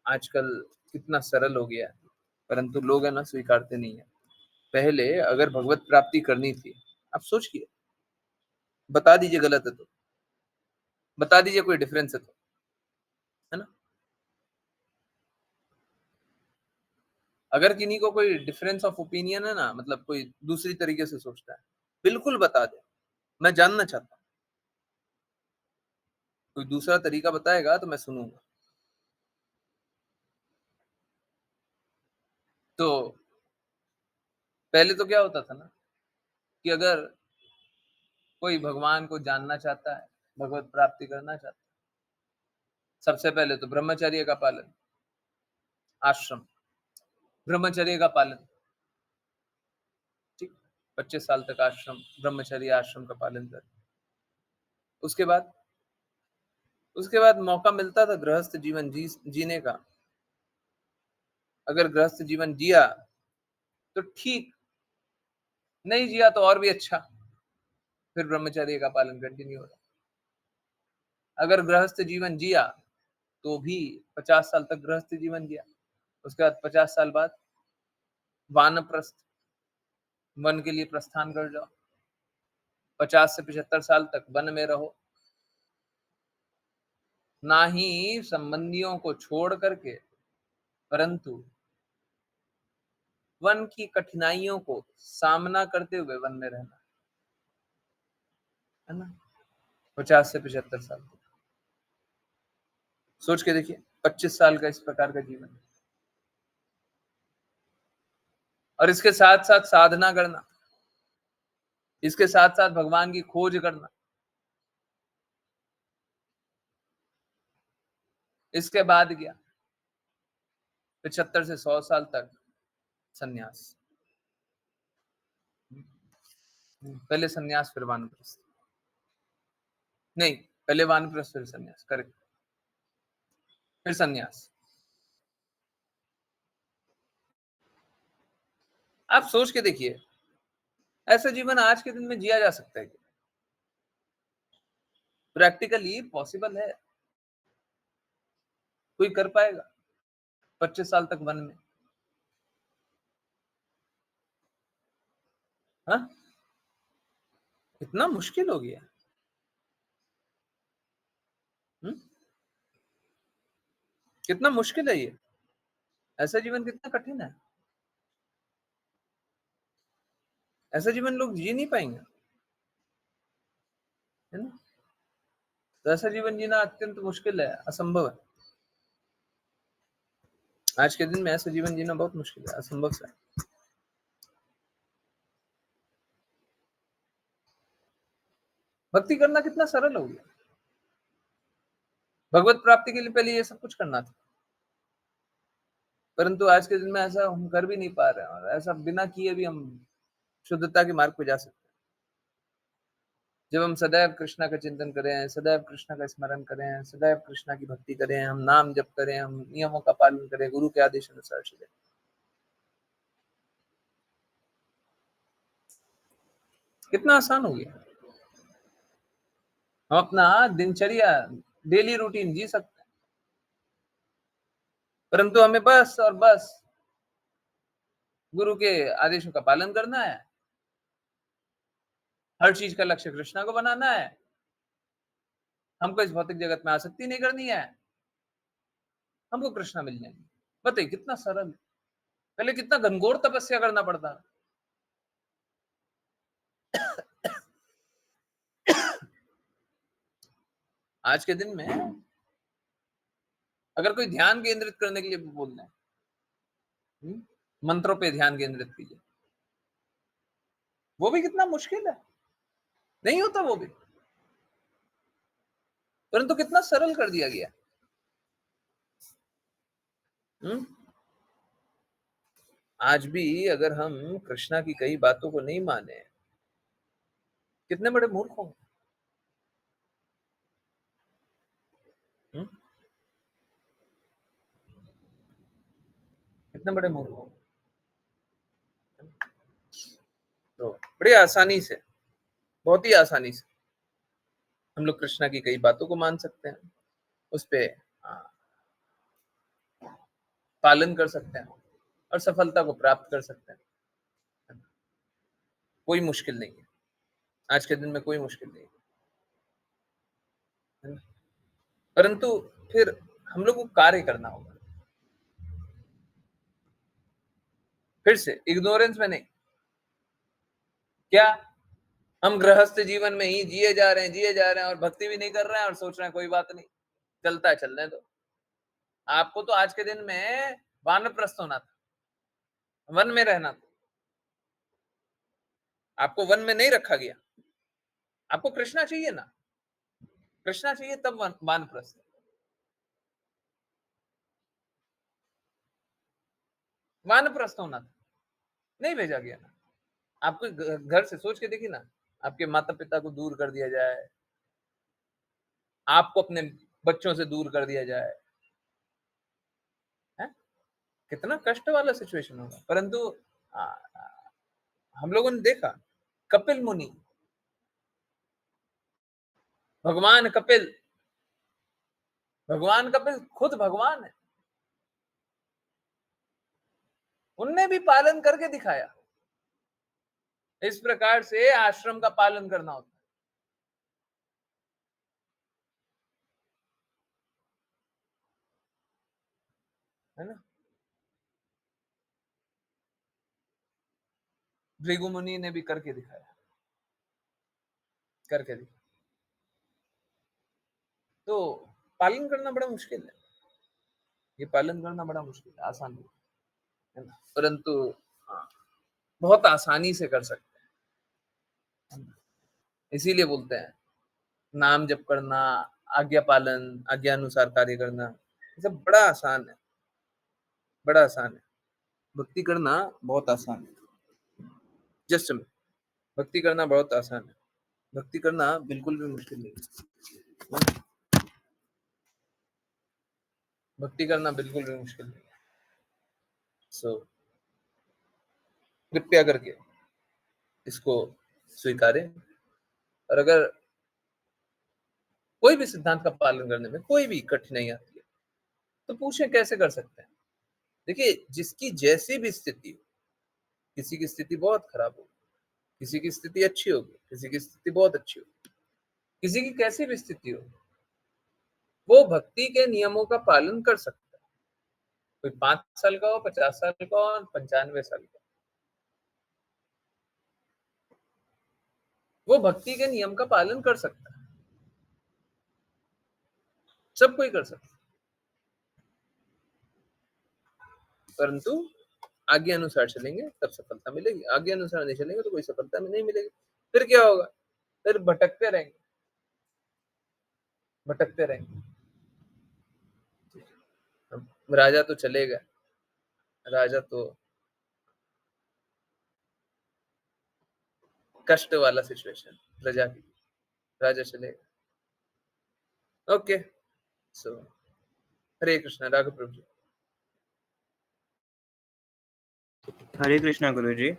B: आजकल कितना सरल हो गया है, परंतु लोग है ना स्वीकारते नहीं है। पहले अगर भगवत प्राप्ति करनी थी, आप सोचिए, बता दीजिए गलत है तो, बता दीजिए कोई डिफरेंस है तो, है ना? अगर किन्हीं को कोई डिफरेंस ऑफ ओपिनियन है ना, मतलब कोई दूसरी तरीके से सोचता है, बिल्कुल बता दे, मैं जानना चाहता हूँ। कोई दूसरा तरीका बताएगा तो मैं सुनूंगा। तो पहले तो क्या होता था ना, कि अगर कोई भगवान को जानना चाहता है, भगवत प्राप्ति करना चाहता है, सबसे पहले तो ब्रह्मचर्य का पालन, आश्रम, ब्रह्मचर्य का पालन, ठीक, 25 साल तक आश्रम, ब्रह्मचर्य आश्रम का पालन कर। उसके बाद मौका मिलता था गृहस्थ जीवन जीने का। अगर गृहस्थ जीवन जिया तो ठीक, नहीं जिया तो और भी अच्छा, फिर ब्रह्मचर्य का पालन कंटिन्यू होता। अगर गृहस्थ जीवन जिया तो भी 50 साल तक गृहस्थ जीवन जिया, उसके बाद 50 साल बाद वानप्रस्थ, वन के लिए प्रस्थान कर जाओ। 50 से 75 साल तक वन में रहो, ना ही संबंधियों को छोड़ करके, परंतु वन की कठिनाइयों को सामना करते हुए वन में रहना, है ना। 50 से 75 साल तक सोच के देखिए, 25 साल का इस प्रकार का जीवन, और इसके साथ साथ साधना करना, इसके साथ साथ भगवान की खोज करना, इसके बाद क्या 75 से 100 साल तक सन्यास। पहले सन्यास फिर वानप्रस्थ, नहीं पहले वानप्रस्थ फिर सन्यास, करेक्ट, फिर सन्यास। आप सोच के देखिए, ऐसा जीवन आज के दिन में जिया जा सकता है क्या? प्रैक्टिकली पॉसिबल है? कोई कर पाएगा 25 साल तक वन में? हाँ, इतना मुश्किल हो गया। कितना मुश्किल है ये, ऐसा जीवन कितना कठिन है, ऐसा जीवन लोग जी नहीं पाएंगे, है ना। तो ऐसा जीवन जीना अत्यंत मुश्किल है, असंभव है। आज के दिन में ऐसा जीवन जीना बहुत मुश्किल है, असंभव सा है। भक्ति करना कितना सरल हो गया, भगवत प्राप्ति के लिए पहले ये सब कुछ करना था, परंतु आज के दिन में ऐसा हम कर भी नहीं पा रहे हैं, और ऐसा बिना किए भी हम शुद्धता के मार्ग पे जा सकते हैं। जब हम सदैव कृष्णा का चिंतन करें, सदैव कृष्णा का स्मरण करें, सदैव कृष्णा की भक्ति करें, हम नाम जप करें, हम नियमों का पालन करें, गुरु के आदेश अनुसार चलें, कितना आसान हो गया। हम अपना दिनचर्या, डेली रूटीन जी सकते हैं, परंतु हमें बस और बस गुरु के आदेशों का पालन करना है, हर चीज का लक्ष्य कृष्णा को बनाना है, हमको इस भौतिक जगत में आसक्ति नहीं करनी है, हमको कृष्णा मिल जाएंगे। बताइए कितना सरल। पहले कितना घनघोर तपस्या करना पड़ता। आज के दिन में अगर कोई ध्यान केंद्रित करने के लिए बोलना है, मंत्रों पे ध्यान केंद्रित कीजिए, वो भी कितना मुश्किल है, नहीं होता वो भी, परंतु कितना सरल कर दिया गया। आज भी अगर हम कृष्णा की कई बातों को नहीं माने, कितने बड़े मूर्ख होंगे। कितने बड़े मूर्ख होंगे। तो बड़ी आसानी से, बहुत ही आसानी से हम लोग कृष्णा की कई बातों को मान सकते हैं, उस पे पालन कर सकते हैं और सफलता को प्राप्त कर सकते हैं। कोई मुश्किल नहीं है, आज के दिन में कोई मुश्किल नहीं है, परंतु फिर हम लोग को कार्य करना होगा, फिर से इग्नोरेंस में नहीं। क्या हम गृहस्थ जीवन में ही जिए जा रहे हैं और भक्ति भी नहीं कर रहे हैं और सोच रहे हैं कोई बात नहीं, चलता है, चलने दो। आपको तो आज के दिन में वानप्रस्थ होना था, वन में रहना था, आपको वन में नहीं रखा गया। आपको कृष्णा चाहिए ना, कृष्णा चाहिए तब वानप्रस्थ। वानप्रस्थ होना था, नहीं भेजा गया ना। आपको घर से सोच के देखिए ना, आपके माता पिता को दूर कर दिया जाए, आपको अपने बच्चों से दूर कर दिया जाए, है? कितना कष्ट वाला सिचुएशन होगा। परंतु हम लोगों ने देखा कपिल मुनि, भगवान कपिल खुद भगवान है, उनने भी पालन करके दिखाया। इस प्रकार से आश्रम का पालन करना होता है ना। भृगु मुनि ने भी करके दिखाया, करके दिखाया। तो पालन करना बड़ा मुश्किल है, ये पालन करना बड़ा मुश्किल है, आसान नहीं है ना। परंतु हाँ, बहुत आसानी से कर सकते हैं। इसीलिए बोलते हैं नाम जप करना, आज्ञा पालन, आज्ञा अनुसार कार्य करना, ये सब बड़ा आसान है, बड़ा आसान है। भक्ति करना बहुत आसान है। जस्ट भक्ति करना बहुत आसान है, भक्ति करना बिल्कुल भी मुश्किल नहीं है। भक्ति करना बिल्कुल भी मुश्किल नहीं है। सो कृपया करके इसको स्वीकारें। और अगर कोई भी सिद्धांत का पालन करने में कोई भी कठिनाई आती है तो पूछें कैसे कर सकते हैं। देखिए, जिसकी जैसी भी स्थिति हो, किसी की स्थिति बहुत खराब होगी, किसी की स्थिति अच्छी होगी, किसी की स्थिति बहुत अच्छी होगी, किसी की कैसी भी स्थिति हो, वो भक्ति के नियमों का पालन कर सकता है। कोई 5 साल का हो, 50 साल का हो, 95 साल का, वो भक्ति के नियम का पालन कर सकता है। सब कोई कर सकता है, परंतु आज्ञा अनुसार चलेंगे तब सफलता मिलेगी। आज्ञा अनुसार नहीं चलेंगे तो कोई सफलता में नहीं मिलेगी। फिर क्या होगा? फिर भटकते रहेंगे, भटकते रहेंगे। अब राजा तो चलेगा, राजा तो कष्ट वाला सिचुएशन, प्रजा की, राजा चलेगा। ओके, सो हरे कृष्णा। राघव प्रभु जी।
E: हरे कृष्णा गुरुजी।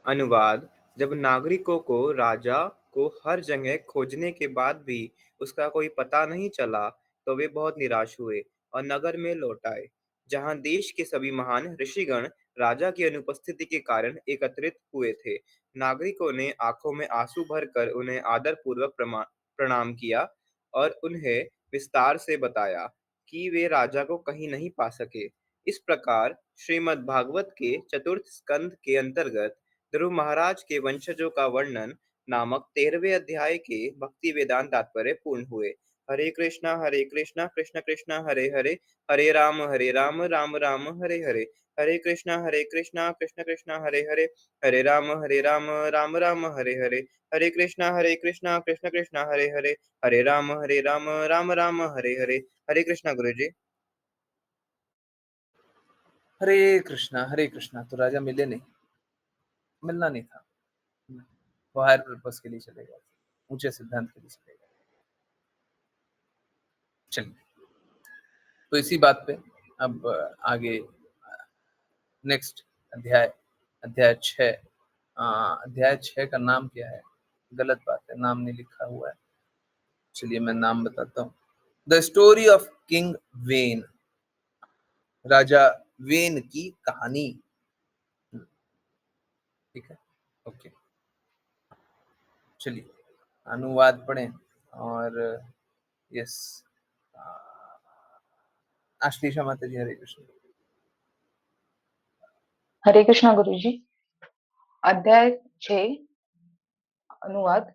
E: अनुवाद। जब नागरिकों को राजा को हर जगह खोजने के बाद भी उसका कोई पता नहीं चला तो वे बहुत निराश हुए और नगर में लौट आए, जहां देश के सभी महान ऋषिगण राजा की अनुपस्थिति के कारण एकत्रित हुए थे। नागरिकों ने आंखों में आंसू भरकर उन्हें आदरपूर्वक प्रणाम किया और उन्हें विस्तार से बताया कि वे राजा को कहीं नहीं पा सके। इस प्रकार श्रीमद् भागवत के चतुर्थ स्कंद के अंतर्गत ध्रुव महाराज के वंशजों का वर्णन नामक 13वें अध्याय के भक्ति वेदांत तात्पर्य पूर्ण हुए। हरे कृष्णा कृष्ण कृष्ण हरे हरे, हरे राम राम राम हरे हरे, हरे कृष्णा कृष्ण कृष्ण हरे हरे, हरे राम राम राम हरे हरे, हरे कृष्णा कृष्ण कृष्ण हरे हरे, हरे राम राम राम हरे हरे। हरे कृष्णा गुरु जी।
B: हरे कृष्णा। तो राजा मिले नहीं, मिलना नहीं था, वो हायर पर्पस के लिए चले गए, ऊंचे सिद्धांत के लिए चले गए। चलिए, तो इसी बात पे अब आगे नेक्स्ट अध्याय, अध्याय 6। अध्याय 6 का नाम क्या है? गलत बात है, नाम नहीं लिखा हुआ है। चलिए मैं नाम बताता हूँ। The story of king when, Raja when की कहानी। ठीक है, ओके। चलिए अनुवाद पढ़ें। और यस, आश्लेषा माता जी। हरे कृष्ण।
A: हरे कृष्णा गुरु जी। अध्याय 6 अनुवाद।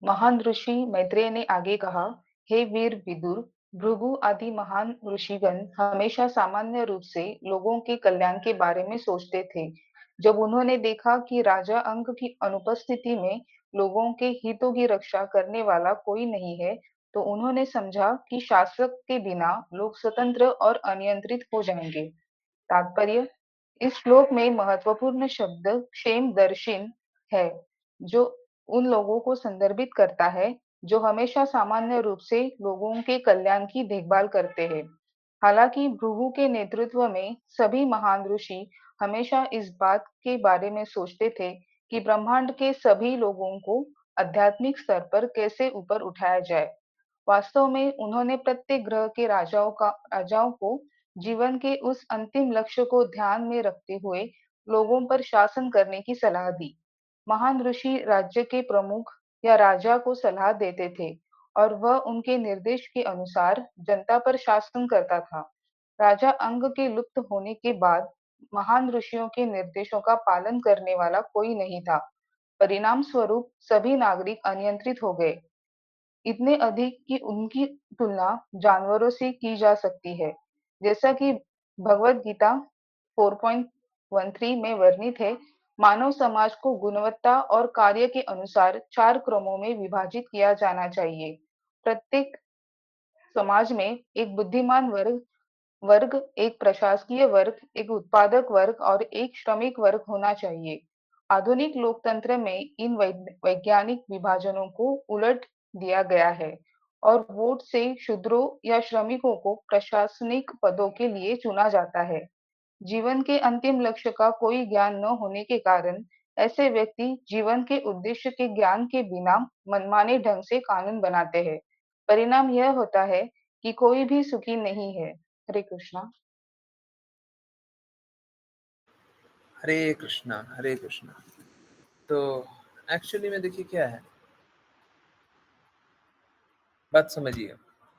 A: महान ऋषि मैत्रेय ने आगे कहा, हे वीर विदुर, भृगु आदि महान ऋषिगण हमेशा सामान्य रूप से लोगों के कल्याण के बारे में सोचते थे। जब उन्होंने देखा कि राजा अंक की अनुपस्थिति में लोगों के हितों की रक्षा करने वाला कोई नहीं है, तो उन्होंने समझा कि शासक के बिना लोग स्वतंत्र और अनियंत्रित हो जाएंगे। तात्पर्य। इस श्लोक में महत्वपूर्ण शब्द क्षेमदर्शिन है, जो उन लोगों को संदर्भित करता है जो हमेशा सामान्य रूप से लोगों के कल्याण की देखभाल करते हैं। हालांकि भृगु के नेतृत्व में सभी महान ऋषि हमेशा इस बात के बारे में सोचते थे कि ब्रह्मांड के सभी लोगों को आध्यात्मिक स्तर पर कैसे ऊपर उठाया जाए। वास्तव में उन्होंने प्रत्येक ग्रह के राजाओं को जीवन के उस अंतिम लक्ष्य को ध्यान में रखते हुए लोगों पर शासन करने की सलाह दी। महान ऋषि राज्य के प्रमुख या राजा को सलाह देते थे और वह उनके निर्देश के अनुसार जनता पर शासन करता था। राजा अंग के लुप्त होने के बाद महान ऋषियों के निर्देशों का पालन करने वाला कोई नहीं था। परिणाम स्वरूप सभी नागरिक अनियंत्रित हो गए, इतने अधिक कि उनकी तुलना जानवरों से की जा सकती है। जैसा कि भगवत गीता 4.13 में वर्णित है, मानव समाज को गुणवत्ता और कार्य के अनुसार 4 क्रमों में विभाजित किया जाना चाहिए। प्रत्येक समाज में एक बुद्धिमान वर्ग वर्ग, एक प्रशासकीय वर्ग, एक उत्पादक वर्ग और एक श्रमिक वर्ग होना चाहिए। आधुनिक लोकतंत्र में इन वैज्ञानिक विभाजनों को उलट दिया गया है और वोट से शूद्रों या श्रमिकों को प्रशासनिक पदों के लिए चुना जाता है। जीवन के अंतिम लक्ष्य का कोई ज्ञान न होने के कारण ऐसे व्यक्ति जीवन के उद्देश्य के ज्ञान के बिना मनमाने ढंग से कानून बनाते हैं। परिणाम यह होता है कि कोई भी सुखी नहीं है। हरे कृष्णा।
B: हरे कृष्णा, हरे कृष्णा। तो एक्चुअली में देखिए क्या है, बात समझिए।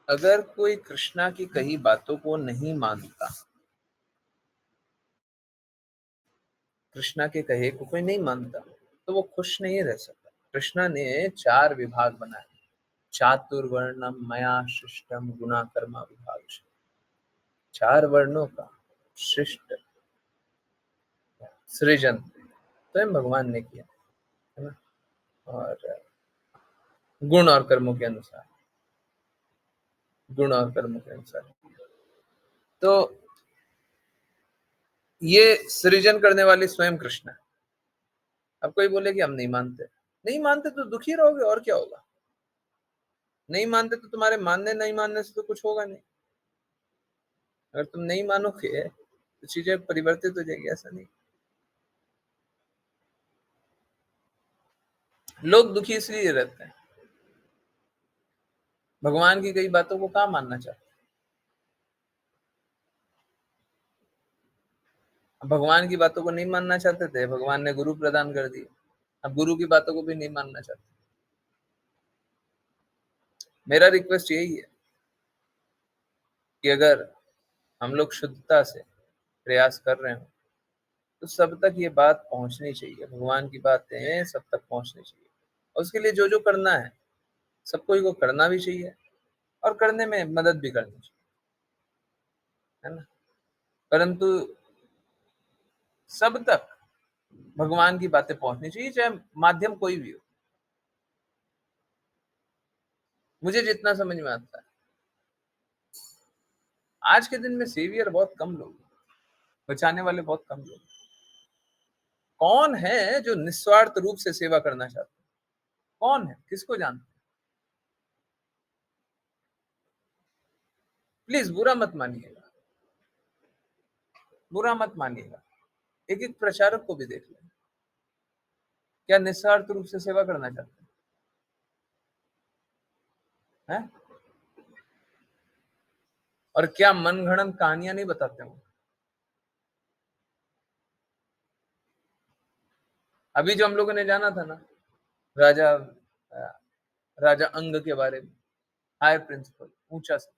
B: अगर कोई कृष्णा की कही बातों को नहीं मानता, कृष्णा के कहे को कोई नहीं मानता, तो वो खुश नहीं रह सकता। कृष्णा ने 4 विभाग बनाए, चातुर्वर्णम मया सृष्टम गुणा कर्मा विभाग। 4 वर्णों का शिष्ट सृजन स्वयं भगवान ने किया, है ना। और गुण और कर्मों के अनुसार, गुण और कर्मों के अनुसार। तो ये सृजन करने वाले स्वयं कृष्ण है। अब कोई बोले कि हम नहीं मानते, नहीं मानते तो दुखी रहोगे, और क्या होगा। नहीं मानते तो तुम्हारे मानने नहीं मानने से तो कुछ होगा नहीं। अगर तुम नहीं मानोगे तो चीजें परिवर्तित हो जाएगी, ऐसा नहीं। लोग दुखी इसलिए रहते हैं, भगवान की कई बातों को कहाँ मानना चाहते हैं। भगवान की बातों को नहीं मानना चाहते थे, भगवान ने गुरु प्रदान कर दिए, अब गुरु की बातों को भी नहीं मानना चाहते। मेरा रिक्वेस्ट यही है कि अगर हम लोग शुद्धता से प्रयास कर रहे हो तो सब तक ये बात पहुंचनी चाहिए, भगवान की बातें सब तक पहुंचनी चाहिए। और उसके लिए जो जो करना है सबको को करना भी चाहिए और करने में मदद भी करनी चाहिए, है ना। परंतु सब तक भगवान की बातें पहुंचनी चाहिए, चाहे माध्यम कोई भी हो। मुझे जितना समझ में आता है, आज के दिन में सेवियर बहुत कम लोग, बचाने वाले बहुत कम लोग। कौन है जो निस्वार्थ रूप से सेवा करना चाहते हैं? कौन है, किसको जानते हैं? प्लीज बुरा मत मानिएगा, बुरा मत मानिएगा। एक एक प्रचारक को भी देख लें, क्या निस्वार्थ रूप से सेवा करना चाहते हैं? और क्या मनगढ़ंत कहानियां नहीं बताते हो। अभी जो हम लोगों ने जाना था ना, राजा राजा अंग के बारे में, हाई प्रिंसिपल, ऊंचा सा,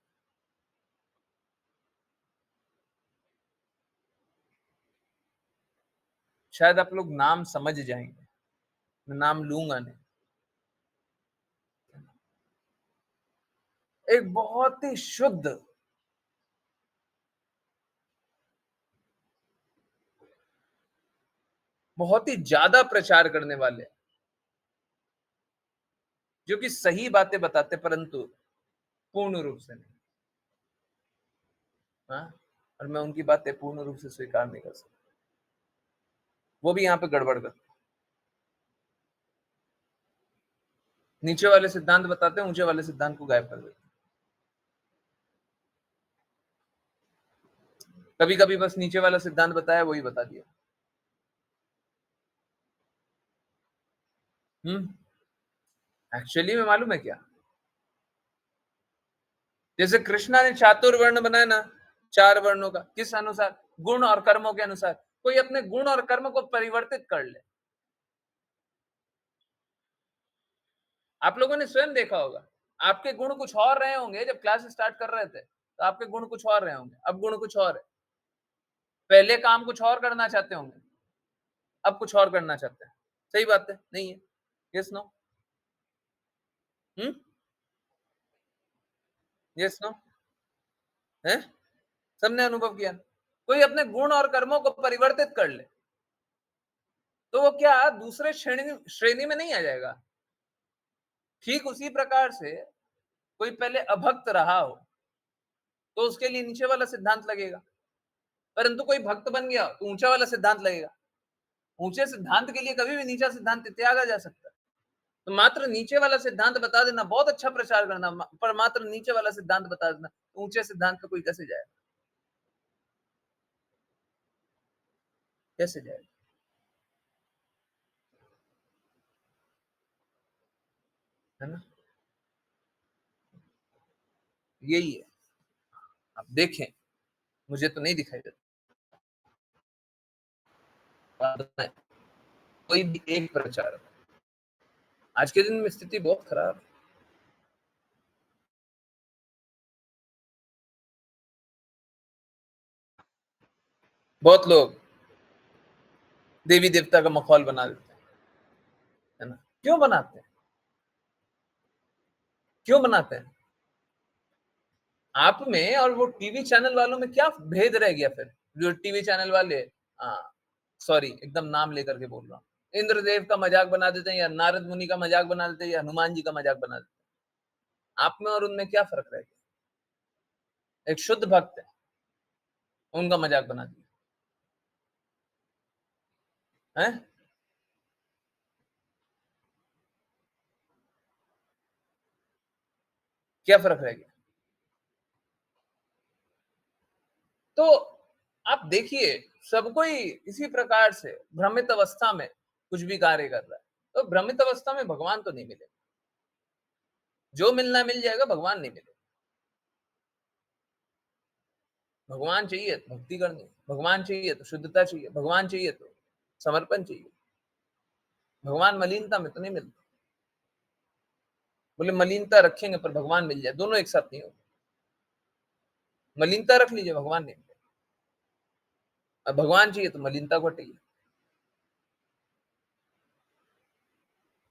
B: शायद आप लोग नाम समझ जाएंगे, मैं नाम लूंगा नहीं। एक बहुत ही शुद्ध, बहुत ही ज्यादा प्रचार करने वाले, जो कि सही बातें बताते परंतु पूर्ण रूप से नहीं। हाँ, और मैं उनकी बातें पूर्ण रूप से स्वीकार नहीं कर सकता, वो भी यहाँ पे गड़बड़ करते। नीचे वाले सिद्धांत बताते हैं, ऊंचे वाले सिद्धांत को गायब कर देते हैं। कभी कभी बस नीचे वाला सिद्धांत बताया वही बता दिया। एक्चुअली में मालूम है क्या, जैसे कृष्णा ने चातुर्वर्ण बनाया ना, 4 वर्णों का, किस अनुसार? गुण और कर्मों के अनुसार। कोई अपने गुण और कर्म को परिवर्तित कर ले। आप लोगों ने स्वयं देखा होगा, आपके गुण कुछ और रहे होंगे जब क्लास स्टार्ट कर रहे थे, तो आपके गुण कुछ और रहे होंगे, अब गुण कुछ और है। पहले काम कुछ और करना चाहते होंगे, अब कुछ और करना चाहते हैं। सही बात है, नहीं है? Yes no? Yes no? है? सबने अनुभव किया। कोई अपने गुण और कर्मों को परिवर्तित कर ले तो वो क्या दूसरे श्रेणी में नहीं आ जाएगा? ठीक उसी प्रकार से कोई पहले अभक्त रहा हो तो उसके लिए नीचे वाला सिद्धांत लगेगा, परंतु कोई भक्त बन गया तो ऊंचा वाला सिद्धांत लगेगा। ऊंचे सिद्धांत के लिए कभी भी नीचा सिद्धांत त्यागा जा सकता है। तो मात्र नीचे वाला सिद्धांत बता देना, बहुत अच्छा प्रचार करना, पर मात्र नीचे वाला सिद्धांत बता देना, ऊंचे सिद्धांत पे कोई कैसे जाएगा? कैसे जाएगा? है ना? यही है। आप देखें, मुझे तो नहीं दिखाई देता। कोई भी एक प्रचार, आज के दिन में स्थिति बहुत खराब है। बहुत लोग देवी देवता का मखौल बना देते हैं, है ना? क्यों बनाते हैं? क्यों बनाते हैं? आप में और वो टीवी चैनल वालों में क्या भेद रह गया फिर? जो टीवी चैनल वाले, सॉरी एकदम नाम लेकर के बोल रहा हूँ, इंद्रदेव का मजाक बना देते हैं, या नारद मुनि का मजाक बना देते हैं, या हनुमान जी का मजाक बना देते हैं। आप में और उनमें क्या फर्क रह गया? एक शुद्ध भक्त है, उनका मजाक बना दिया है? क्या फर्क रह गया? तो आप देखिए, सब कोई इसी प्रकार से भ्रमित अवस्था में कुछ भी कार्य कर रहा है। तो भ्रमित अवस्था में भगवान तो नहीं मिलेगा, जो मिलना मिल जाएगा, भगवान नहीं मिलेगा। भगवान चाहिए तो भक्ति करनी, भगवान चाहिए तो शुद्धता चाहिए, भगवान चाहिए तो समर्पण चाहिए। भगवान मलिनता में तो नहीं मिलता। बोले मलिनता रखेंगे पर भगवान मिल जाए, दोनों एक साथ नहीं होगा। मलिनता रख लीजिए, भगवान नहीं मिलेगा। अब भगवान चाहिए तो मलिनता को हटाइए।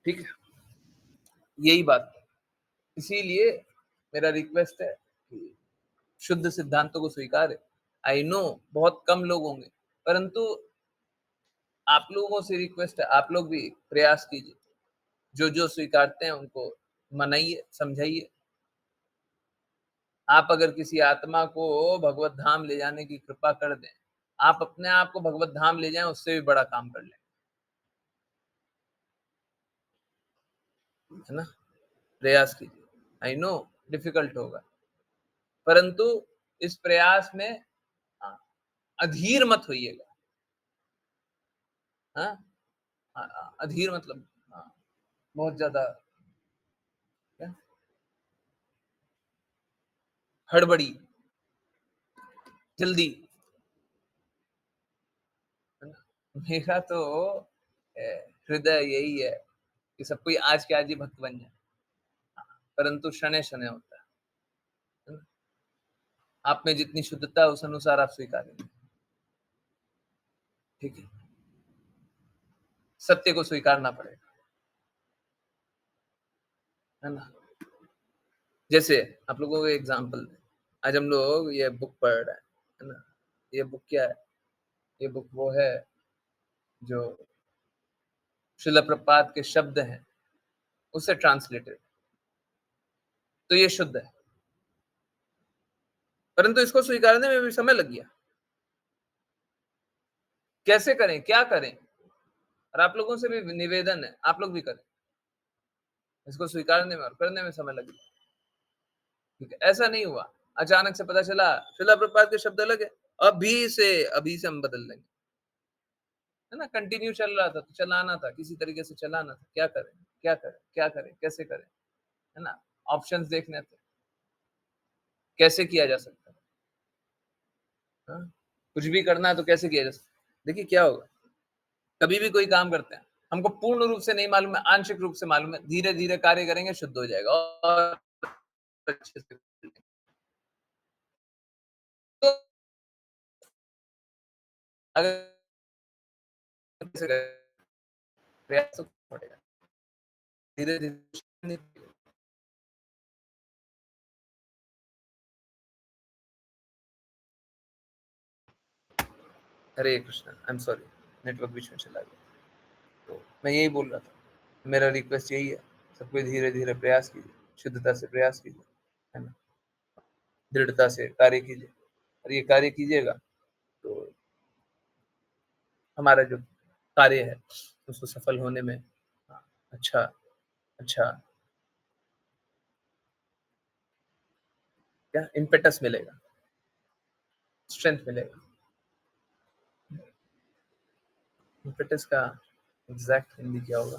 B: ठीक है, यही बात है। इसीलिए मेरा रिक्वेस्ट है कि शुद्ध सिद्धांतों को स्वीकार है। आई नो बहुत कम लोग होंगे, परंतु आप लोगों से रिक्वेस्ट है, आप लोग भी प्रयास कीजिए। जो जो स्वीकारते हैं उनको मनाइए, समझाइए। आप अगर किसी आत्मा को भगवत धाम ले जाने की कृपा कर दें, आप अपने आप को भगवत धाम ले जाएं, उससे भी बड़ा काम कर लें, है ना? प्रयास कीजिए। आई नो डिफिकल्ट होगा, परंतु इस प्रयास में हाँ, अधीर मत होइएगा। हाँ, अधीर मतलब हाँ, बहुत ज्यादा क्या हड़बड़ी, जल्दी, है ना? मेरा तो हृदय यही है कि सब कोई आज के आज ही भक्त बन जाए, परंतु शनै शनै होता है ना? आप में जितनी शुद्धता है उस अनुसार आप स्वीकारेंगे। ठीक है, सत्य को स्वीकारना पड़ेगा, है ना? जैसे आप लोगों को एग्जांपल, आज हम लोग ये बुक पढ़ रहे हैं, है ना? ये बुक क्या है? ये बुक वो है जो शिला प्रपात के शब्द हैं उससे ट्रांसलेटेड, तो ये शुद्ध है, परंतु इसको स्वीकारने में भी समय लग गया। कैसे करें, क्या करें? और आप लोगों से भी निवेदन है, आप लोग भी करें। इसको स्वीकारने में और करने में समय लग गया। ठीक है, ऐसा नहीं हुआ अचानक से पता चला श्रीला प्रभुपाद के शब्द अलग है, अभी से हम बदल देंगे, है ना। कंटिन्यू चल रहा था तो चलाना था, किसी तरीके से चलाना था। क्या करें क्या करें क्या करें कैसे करें, है ना। ऑप्शंस देखने थे, कैसे किया जा सकता है, हाँ? कुछ भी करना है तो कैसे किया जा सकता है। देखिए क्या होगा, कभी भी कोई काम करते हैं, हमको पूर्ण रूप से नहीं मालूम है, आंशिक रूप से मालूम है, धीरे धीरे कार्य करेंगे, शुद्ध हो जाएगा और अच्छे से तो अगर कैसे करें, प्रयास तो पड़ेगा धीरे धीरे। Hare Krishna, I am sorry, network बीच में चला गया। तो मैं यही बोल रहा था, मेरा रिक्वेस्ट यही है, सब कोई धीरे धीरे प्रयास कीजिए, शुद्धता से प्रयास कीजिए, है ना, दृढ़ता से कार्य कीजिए। और ये कार्य कीजिएगा तो हमारा जो कार्य है उसको सफल होने में अच्छा अच्छा क्या इम्पेटस मिलेगा, स्ट्रेंथ मिलेगा। इम्पेटस का एग्जैक्ट हिंदी क्या होगा?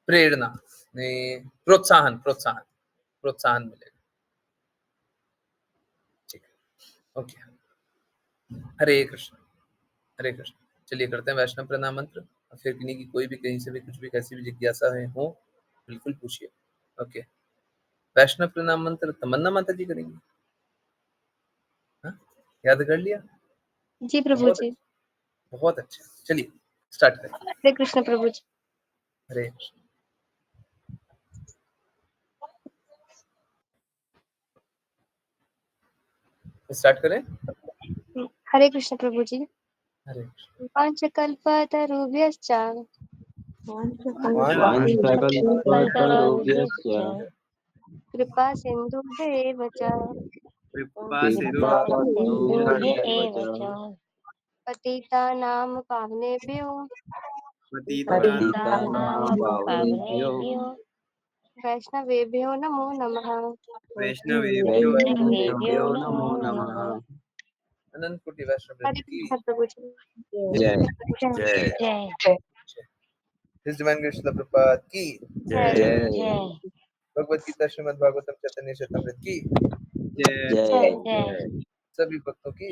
B: प्रेरणा नहीं, प्रोत्साहन प्रोत्साहन प्रोत्साहन मिलेगा। ठीक है, ओके। हरे कृष्ण हरे कृष्ण। चलिए करते हैं वैष्णव प्रणाम मंत्र, और फिर किन्हीं की कोई भी कहीं से भी कुछ भी कैसी भी जिज्ञासा है हो बिल्कुल पूछिए। ओके, वैष्णव प्रणाम मंत्र तमन्ना माता जी करेंगी। हाँ, याद कर लिया?
F: जी प्रभु
B: बहुत
F: जी।
B: अच्छा, बहुत अच्छा। चलिए स्टार्ट करें।
F: हरे कृष्ण प्रभु जी।
B: हरे कृष्ण। स्टार्ट करें।
F: हरे कृष्ण प्रभु जी।
B: हरे कृष्ण।
F: वाञ्छकल्पतरुभ्यश्च
G: वाञ्छकल्पतरुभ्यश्च
F: कृपा सिन्धुभ्येव च
E: कृपा
G: कृपासिन्धुभ्य एव च
F: पतितानां पावनेभ्यो
G: पतितानां पावनेभ्यो
F: वैष्णवेभ्यो नमो नमः।
E: वैष्णवेभ्यो
G: वैष्णवेभ्यो नमो नमः।
B: अनंत कोटि वैष्णव
F: हरे
B: की
F: कृष्ण प्रभु जी।
G: जय
C: जय
A: जय
B: हिज डिवाइन ग्रेस शिला प्रभुपाद की,
F: जय
G: जय
C: जय
B: भगवद गीता श्रीमद् भागवतम चैतन्य चैतन्य की,
E: जय
G: जय
C: जय
B: सभी भक्तों की।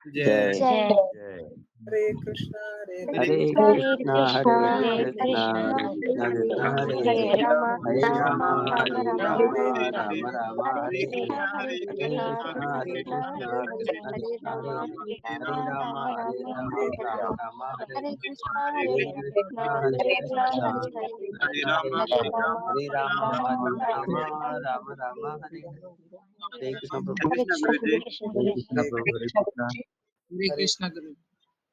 G: जय
F: जय।
G: जय।
B: हरे कृष्णा हरे
G: हरे
B: कृष्णा
C: हरे
G: कृष्णा
C: कृष्णा
G: हरे
C: हरे
G: कृष्णा
C: कृष्णा
G: कृष्ण कृष्ण
C: कृष्ण
G: हरे
F: हरे
C: कृष्ण
F: राम
G: हरे
C: राम
F: राम
G: राम
F: राम
G: हरे
F: राम
C: राम
G: राम
F: हरे
C: राम
G: राम राम
F: हरे
G: हरे
F: कृष्ण
C: हरे
F: हरे
G: कृष्ण
F: कृष्ण
G: हरे
F: कृष्ण
G: कृष्ण
F: हरे
G: कृष्ण
F: हरे हरे
G: कृष्ण
F: राम
G: हरे राम
F: राम
G: हरे राम
F: हरे हरे
G: राम राम हरे
F: हरे कृष्ण हरे
G: हरे
F: कृष्ण
G: कृष्ण हरे
F: कृष्ण
G: कृष्ण
F: हरे हरे
G: कृष्ण
F: हरे
G: हरे राम
F: राम
G: हरे
F: हरे
G: राम
F: हरे
G: राम राम हरे हरे कृष्ण प्रभु।
F: हरे कृष्ण
C: हरे
F: प्रभु जी।
C: कृष्ण
G: हरे
C: हरे
G: कृष्ण प्रभु। हरे कृष्ण।
B: हरे कृष्णा गुरु।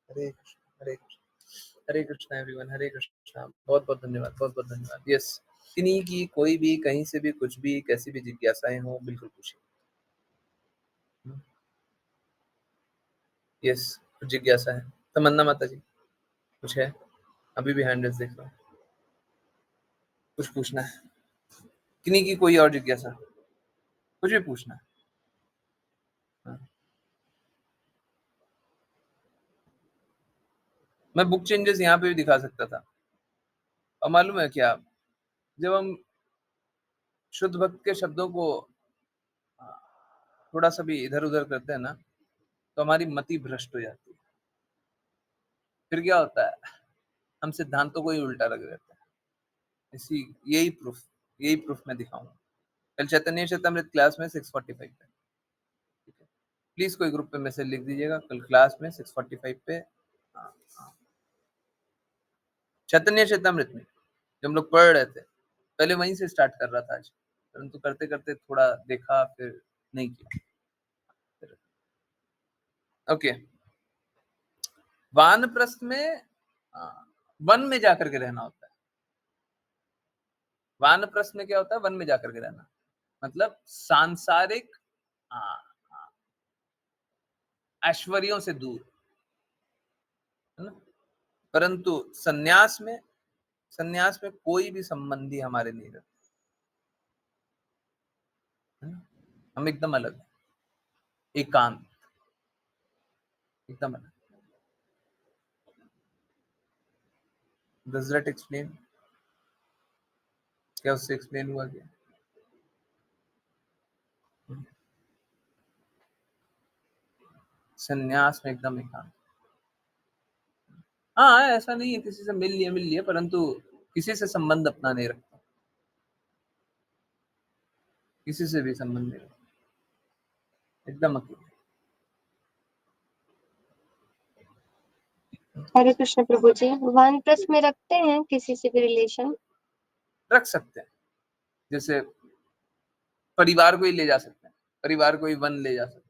B: हरे कृष्ण हरे कृष्ण। हरे कृष्णा एवरीवन। हरे कृष्णा। बहुत बहुत धन्यवाद, बहुत बहुत धन्यवाद। यस, किन्हीं की कोई भी कहीं से भी कुछ भी कैसी भी जिज्ञासाएं हो बिल्कुल पूछिए। यस, कुछ जिज्ञासा है? तमन्ना माता जी कुछ है? अभी भी हैंड रेज देख रहा हूँ। कुछ पूछना है? किन्हीं की कोई और जिज्ञासा? कुछ भी पूछना है? हाँ। मैं बुक चेंजेस यहाँ पे भी दिखा सकता था, और मालूम है क्या, जब हम शुद्ध भक्त के शब्दों को थोड़ा सा भी इधर उधर करते हैं ना, तो हमारी मति भ्रष्ट हो जाती है। फिर क्या होता है, हम सिद्धांतों को ही उल्टा रख देते हैं। इसी यही प्रूफ मैं दिखाऊंगा कल चैतन्य चैतामृत क्लास में 6:45 पे। ठीक है, प्लीज कोई ग्रुप पे मैसेज लिख दीजिएगा, कल क्लास में 6:45 पे चैतन्य चैतामृत में जब हम लोग पढ़ रहे थे, पहले वहीं से स्टार्ट कर रहा था आज, परंतु करते करते थोड़ा देखा फिर नहीं किया। ओके, वानप्रस्थ में वन में जाकर के रहना होता है। वानप्रस्थ में क्या होता है? वन में जाकर के रहना, मतलब सांसारिक ऐश्वर्यों से दूर, है ना? परंतु संन्यास में कोई भी संबंधी हमारे नहीं रहते, है ना? हम एकदम अलग हैं, एकांत, एकदम अलग। Does that explain? क्या उससे एक्सप्लेन हुआ क्या? संन्यास में एकदम एकांत। हाँ, ऐसा नहीं है किसी से मिल लिए, परंतु किसी से संबंध अपना नहीं रखता, किसी से भी संबंध नहीं रखता, एकदम अकेले।
F: हरे कृष्ण प्रभु जी, वानप्रस्थ में रखते हैं किसी से भी रिलेशन?
B: रख सकते हैं, जैसे परिवार को ही ले जा सकते हैं, परिवार को ही वन ले जा सकते हैं,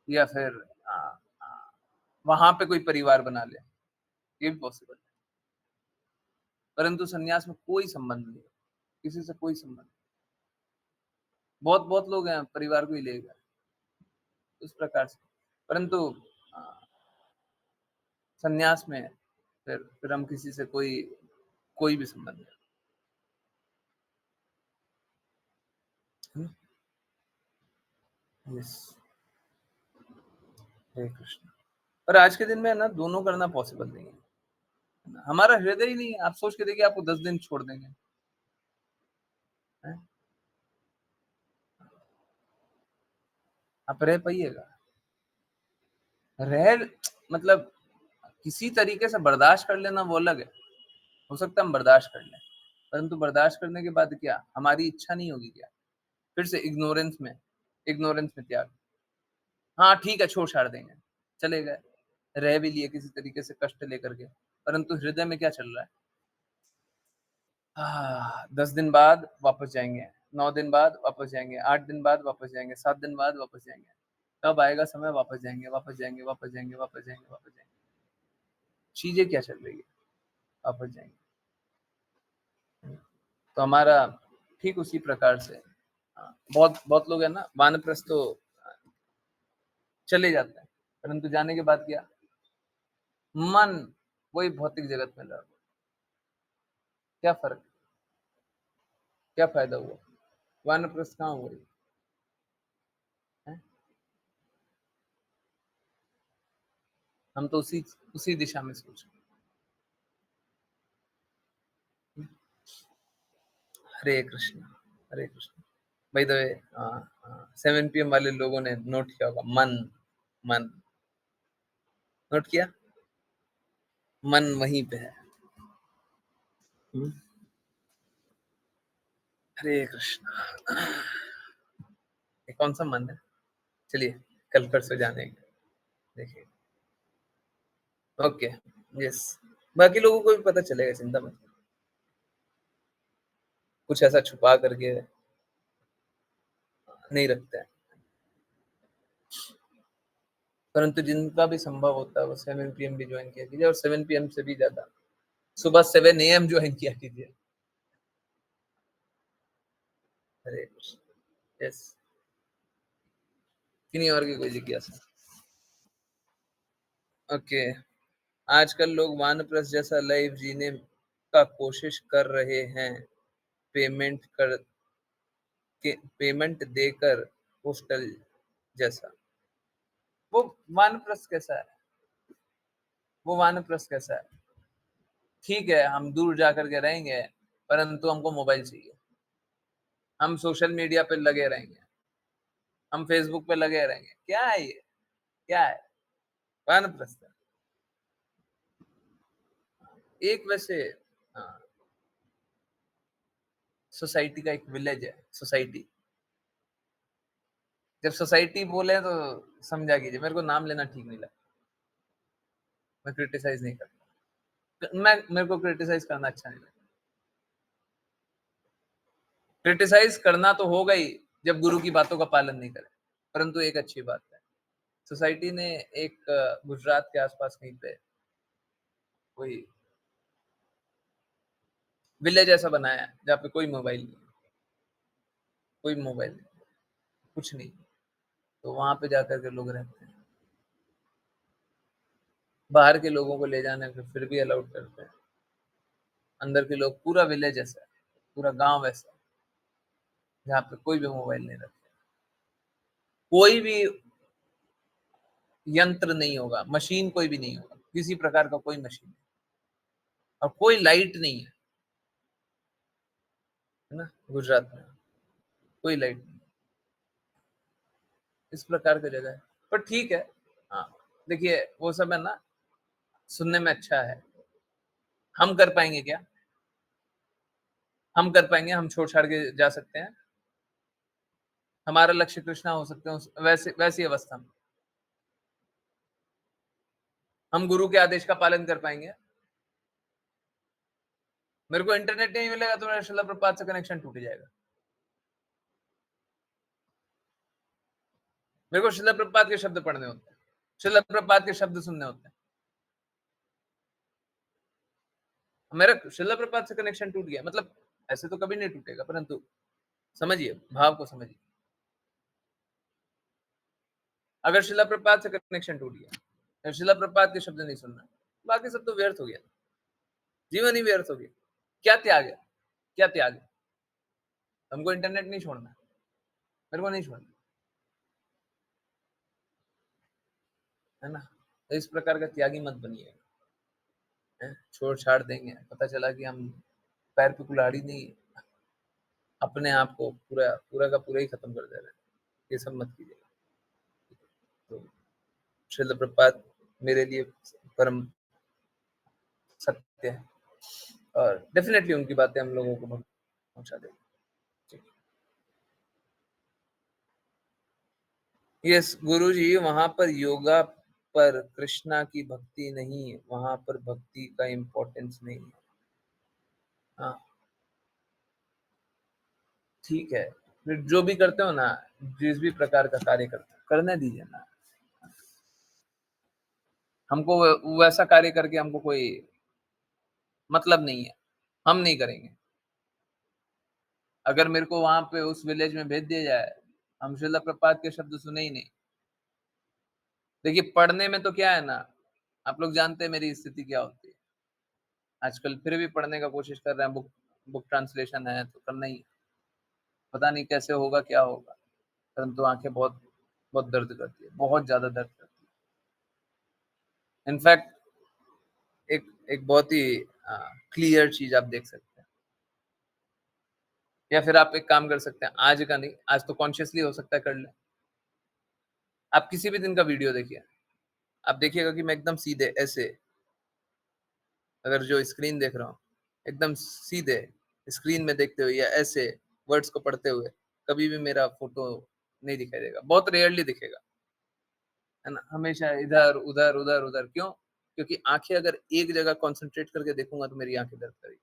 B: या फिर वहां पे कोई परिवार बना ले, ये भी पॉसिबल है। परंतु संन्यास में कोई संबंध नहीं, किसी से कोई संबंध। बहुत लोग हैं परिवार को ही ले गए उस प्रकार से, परंतु संन्यास में फिर हम किसी से कोई भी संबंध नहीं। यस, हरे कृष्ण। पर आज के दिन में ना दोनों करना पॉसिबल नहीं है, हमारा हृदय ही नहीं है। आप सोच के देखिए, आपको 10 दिन छोड़ देंगे, हैं? आप रह पाइएगा? रह मतलब किसी तरीके से बर्दाश्त कर लेना वो अलग है, हो सकता है हम बर्दाश्त कर लें, परंतु बर्दाश्त करने के बाद क्या हमारी इच्छा नहीं होगी क्या? फिर से इग्नोरेंस में त्याग। हाँ ठीक है, छोड़ छाड़ देंगे, चले गए, रह भी लिए किसी तरीके से कष्ट लेकर के, परंतु हृदय में क्या चल रहा है? 10 दिन बाद वापस जाएंगे, 9 दिन बाद वापस जाएंगे, 8 दिन बाद वापस जाएंगे, 7 दिन बाद वापस जाएंगे, कब आएगा समय वापस जाएंगे, वापस जाएंगे, वापस जाएंगे, वापस जाएंगे, वापस जाएंगे। चीजें क्या चल रही है? वापस जाएंगे। तो हमारा ठीक उसी प्रकार से बहुत लोग है ना, वानप्रस्थ तो चले जाते हैं, परंतु जाने के बाद क्या? मन वही भौतिक जगत में लड़, क्या फर्क, क्या फायदा हुआ? वानप्रस्थ कहाँ हुआ है? हम तो उसी दिशा में सोच रहे। Hare Krishna, Hare Krishna. By the way 7 PM वाले लोगों ने नोट किया होगा, मन नोट किया, मन वहीं पे है। हरे कृष्ण। ये कौन सा मन है? चलिए कल परसों जानेंगे, देखिए। ओके, यस, बाकी लोगों को भी पता चलेगा, चिंता मत, कुछ ऐसा छुपा करके नहीं रखते हैं, परंतु जिनका भी संभव होता है वो 7 PM भी ज्वाइन किया कीजिए, और 7 PM से भी ज्यादा सुबह 7 AM ज्वाइन किया कीजिए। हरे कृष्ण। यस, किन्हीं और की कोई जिज्ञासा? ओके, आजकल लोग वानप्रस्थ जैसा लाइफ जीने का कोशिश कर रहे हैं, पेमेंट कर पेमेंट देकर हॉस्टल जैसा। वो वानप्रस्थ कैसा है? वो वानप्रस्थ कैसा है? ठीक है, हम दूर जाकर के रहेंगे, परंतु हमको मोबाइल चाहिए, हम सोशल मीडिया पे लगे रहेंगे, हम फेसबुक पे लगे रहेंगे, क्या है ये? क्या है? वानप्रस्थ है। एक वैसे सोसाइटी का एक विलेज है, सोसाइटी। जब सोसाइटी बोले तो समझा कीजिए, मेरे को नाम लेना ठीक नहीं लगता, मैं क्रिटिसाइज नहीं करता, मेरे को क्रिटिसाइज करना अच्छा नहीं लगता। क्रिटिसाइज करना तो होगा ही जब गुरु की बातों का पालन नहीं करे, परंतु एक अच्छी बात है, सोसाइटी ने एक गुजरात के आसपास कहीं पे कोई विलेज ऐसा बनाया है जहाँ पे कोई मोबाइल नहीं, कुछ नहीं, तो वहां पे जाकर के लोग रहते हैं। बाहर के लोगों को ले जाने के फिर भी अलाउड करते हैं, अंदर के लोग, पूरा विलेज ऐसा है, पूरा गांव ऐसा है जहाँ पे कोई भी मोबाइल नहीं रखते, कोई भी यंत्र नहीं होगा, मशीन कोई भी नहीं होगा, किसी प्रकार का कोई मशीन नहीं, और कोई लाइट नहीं है ना, गुजरात में कोई लाइट नहीं, इस प्रकार की जगह है। पर ठीक है, हाँ देखिए वो सब है ना, सुनने में अच्छा है, हम कर पाएंगे क्या? हम कर पाएंगे? हम छोड़ छाड़ के जा सकते हैं? हमारा लक्ष्य कृष्णा हो सकते हैं वैसे वैसी अवस्था में हम गुरु के आदेश का पालन कर पाएंगे? मेरे को इंटरनेट नहीं मिलेगा तो मेरा श्रील प्रभुपाद से कनेक्शन टूट जाएगा, मेरे को श्रील प्रभुपाद के शब्द पढ़ने होते हैं, श्रील प्रभुपाद के शब्द सुनने होते हैं, मेरा श्रील प्रभुपाद से कनेक्शन टूट गया, मतलब ऐसे तो कभी नहीं टूटेगा, परंतु समझिए भाव को समझिए, अगर श्रील प्रभुपाद से कनेक्शन टूट गया, श्रील प्रभुपाद के शब्द नहीं सुनना, बाकी सब तो व्यर्थ हो गया, जीवन ही व्यर्थ हो गया। क्या त्याग है? क्या त्याग है? हमको इंटरनेट नहीं छोड़ना, मेरे को नहीं छोड़ना, है ना? तो इस प्रकार का त्यागी मत बनिए, छोड़ छाड़ देंगे, पता चला कि हम पैर पे कुल्हाड़ी नहीं, अपने आप को पूरा पूरा का पूरा ही खत्म कर दे रहे हैं, ये सब मत कीजिए। तो श्रील प्रभुपाद मेरे लिए परम सत्य है, और डेफिनेटली उनकी बातें हम लोगों को पहुंचा देंगे। यस गुरुजी, वहां पर योगा पर कृष्णा की भक्ति नहीं, वहां पर भक्ति का इम्पोर्टेंस नहीं है। हाँ ठीक है, फिर जो भी करते हो ना, जिस भी प्रकार का कार्य करते हो करने दीजिए ना, हमको वैसा कार्य करके हमको कोई मतलब नहीं है, हम नहीं करेंगे। अगर मेरे को वहां पे उस विलेज में भेज दिया जाए, हम श्रील प्रभुपाद के शब्द सुने ही नहीं। देखिए पढ़ने में तो क्या है ना, आप लोग जानते हैं मेरी स्थिति क्या होती है आजकल, फिर भी पढ़ने का कोशिश कर रहे हैं, बुक बुक ट्रांसलेशन है तो करना ही, पता नहीं कैसे होगा क्या होगा, परंतु आंखें बहुत बहुत दर्द करती है, बहुत ज्यादा दर्द करती है। इनफैक्ट एक एक बहुत ही क्लियर चीज आप देख सकते हैं, या फिर आप एक काम कर सकते हैं, आज का नहीं, आज तो कॉन्शियसली हो सकता है कर ले, आप किसी भी दिन का वीडियो देखिए, आप देखिएगा कि मैं एकदम सीधे ऐसे, अगर जो स्क्रीन देख रहा हूँ एकदम सीधे स्क्रीन में देखते हुए या ऐसे वर्ड्स को पढ़ते हुए, कभी भी मेरा फोटो नहीं दिखाई देगा, बहुत रेयरली दिखेगा, है ना? हमेशा इधर उधर उधर उधर, क्यों? क्योंकि आंखें अगर एक जगह कंसंट्रेट करके देखूंगा तो मेरी आंखें दर्द करेगी,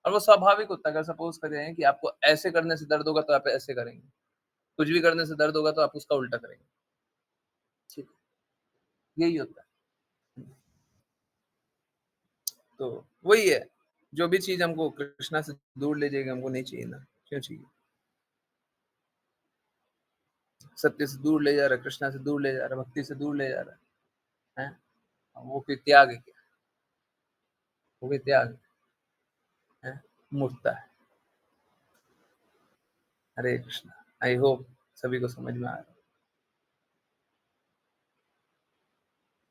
B: और वो स्वाभाविक होता है। अगर सपोज करें कि आपको ऐसे करने से दर्द होगा तो आप ऐसे करेंगे, कुछ भी करने से दर्द होगा तो आप उसका उल्टा करेंगे, ठीक है? यही होता है। तो वही है, जो भी चीज हमको कृष्णा से दूर ले जाएगी हमको नहीं चाहिए ना, क्यों चाहिए? सत्य से दूर ले जा रहा है, कृष्णा से दूर ले जा रहा है, भक्ति से दूर ले जा रहा है, वो कोई त्याग है क्या? वो कोई त्याग है? मूर्खता है। हरे कृष्णा, आई होप सभी को समझ में आ रहा है।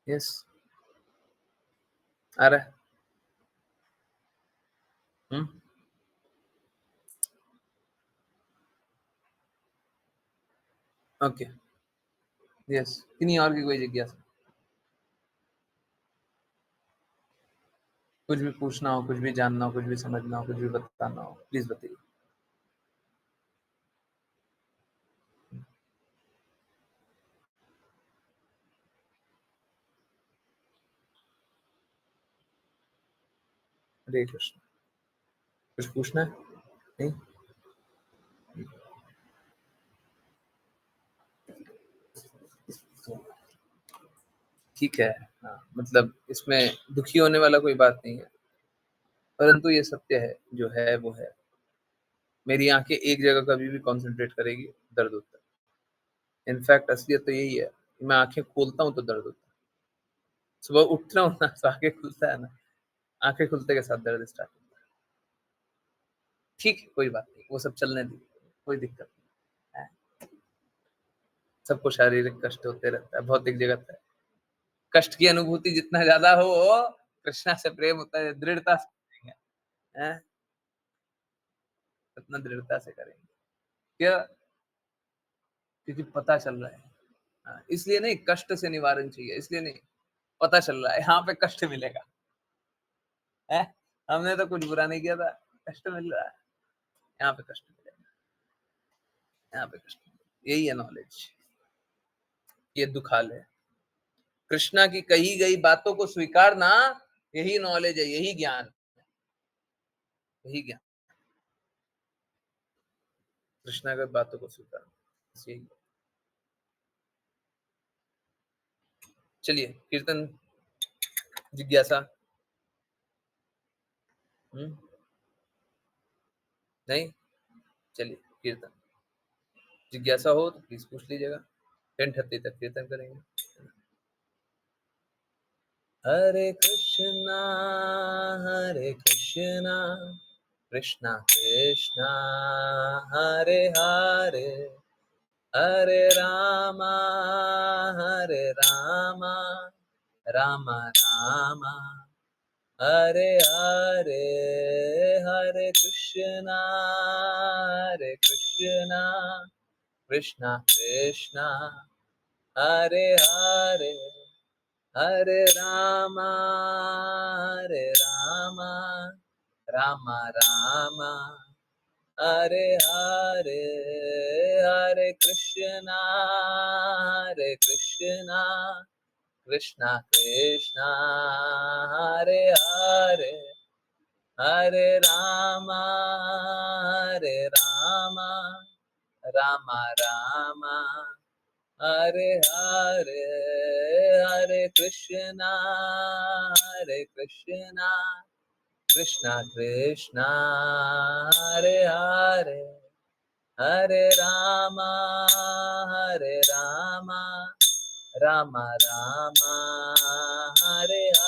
B: यस आ रहा है। ओके यस, किन्हीं और की कोई जिज्ञासा, कुछ भी पूछना हो, कुछ भी जानना हो, कुछ भी समझना हो, कुछ भी बताना हो, प्लीज बताइए। हरे कृष्ण, कुछ पूछना है? नहीं? ठीक है, हाँ, मतलब इसमें दुखी होने वाला कोई बात नहीं है, परंतु ये सत्य है, जो है वो है। मेरी आंखें एक जगह कभी भी कंसंट्रेट करेगी, दर्द होता है। इनफैक्ट असलियत तो यही है, मैं आंखें खोलता हूँ तो दर्द होता है, सुबह उठना हूँ ना तो आंखें खुलता है ना, आंखें खुलते के साथ दर्द स्टार्ट होता है। ठीक है, कोई बात नहीं, वो सब चलने दीजिए, कोई दिक्कत नहीं है। सबको शारीरिक कष्ट होते रहता है, भौतिक जगत है। कष्ट की अनुभूति जितना ज्यादा हो, कृष्णा से प्रेम होता है, दृढ़ता से करेंगे, हैं? उतना दृढ़ता से करेंगे। क्या? क्योंकि पता चल रहा है। हाँ, इसलिए नहीं कष्ट से निवारण चाहिए, इसलिए नहीं, पता चल रहा है यहाँ पे कष्ट मिलेगा, है? हमने तो कुछ बुरा नहीं किया था, कष्ट मिल रहा है, यहाँ पे कष्ट मिलेगा, यहाँ पे कष्ट मिलेगा। यही है नॉलेज, ये दुखाल है। कृष्णा की कही गई बातों को स्वीकारना, यही नॉलेज है, यही ज्ञान, यही ज्ञान। कृष्णा की बातों को स्वीकारना, यही। चलिए कीर्तन जिज्ञासा। नहीं, चलिए कीर्तन जिज्ञासा हो तो प्लीज पूछ लीजिएगा, 10:30 तक कीर्तन करेंगे। हरे कृष्णा कृष्णा कृष्णा हरे हरे, हरे रामा रामा रामा हरे हरे, हरे कृष्णा कृष्णा कृष्णा हरे हरे, हरे रामा रामा रामा हरे हरे, हरे कृष्णा कृष्णा कृष्णा हरे हरे, हरे रामा रामा रामा हरे हरे, हरे कृष्णा कृष्णा कृष्णा हरे हरे, हरे रामा रामा रामा हरे हरे।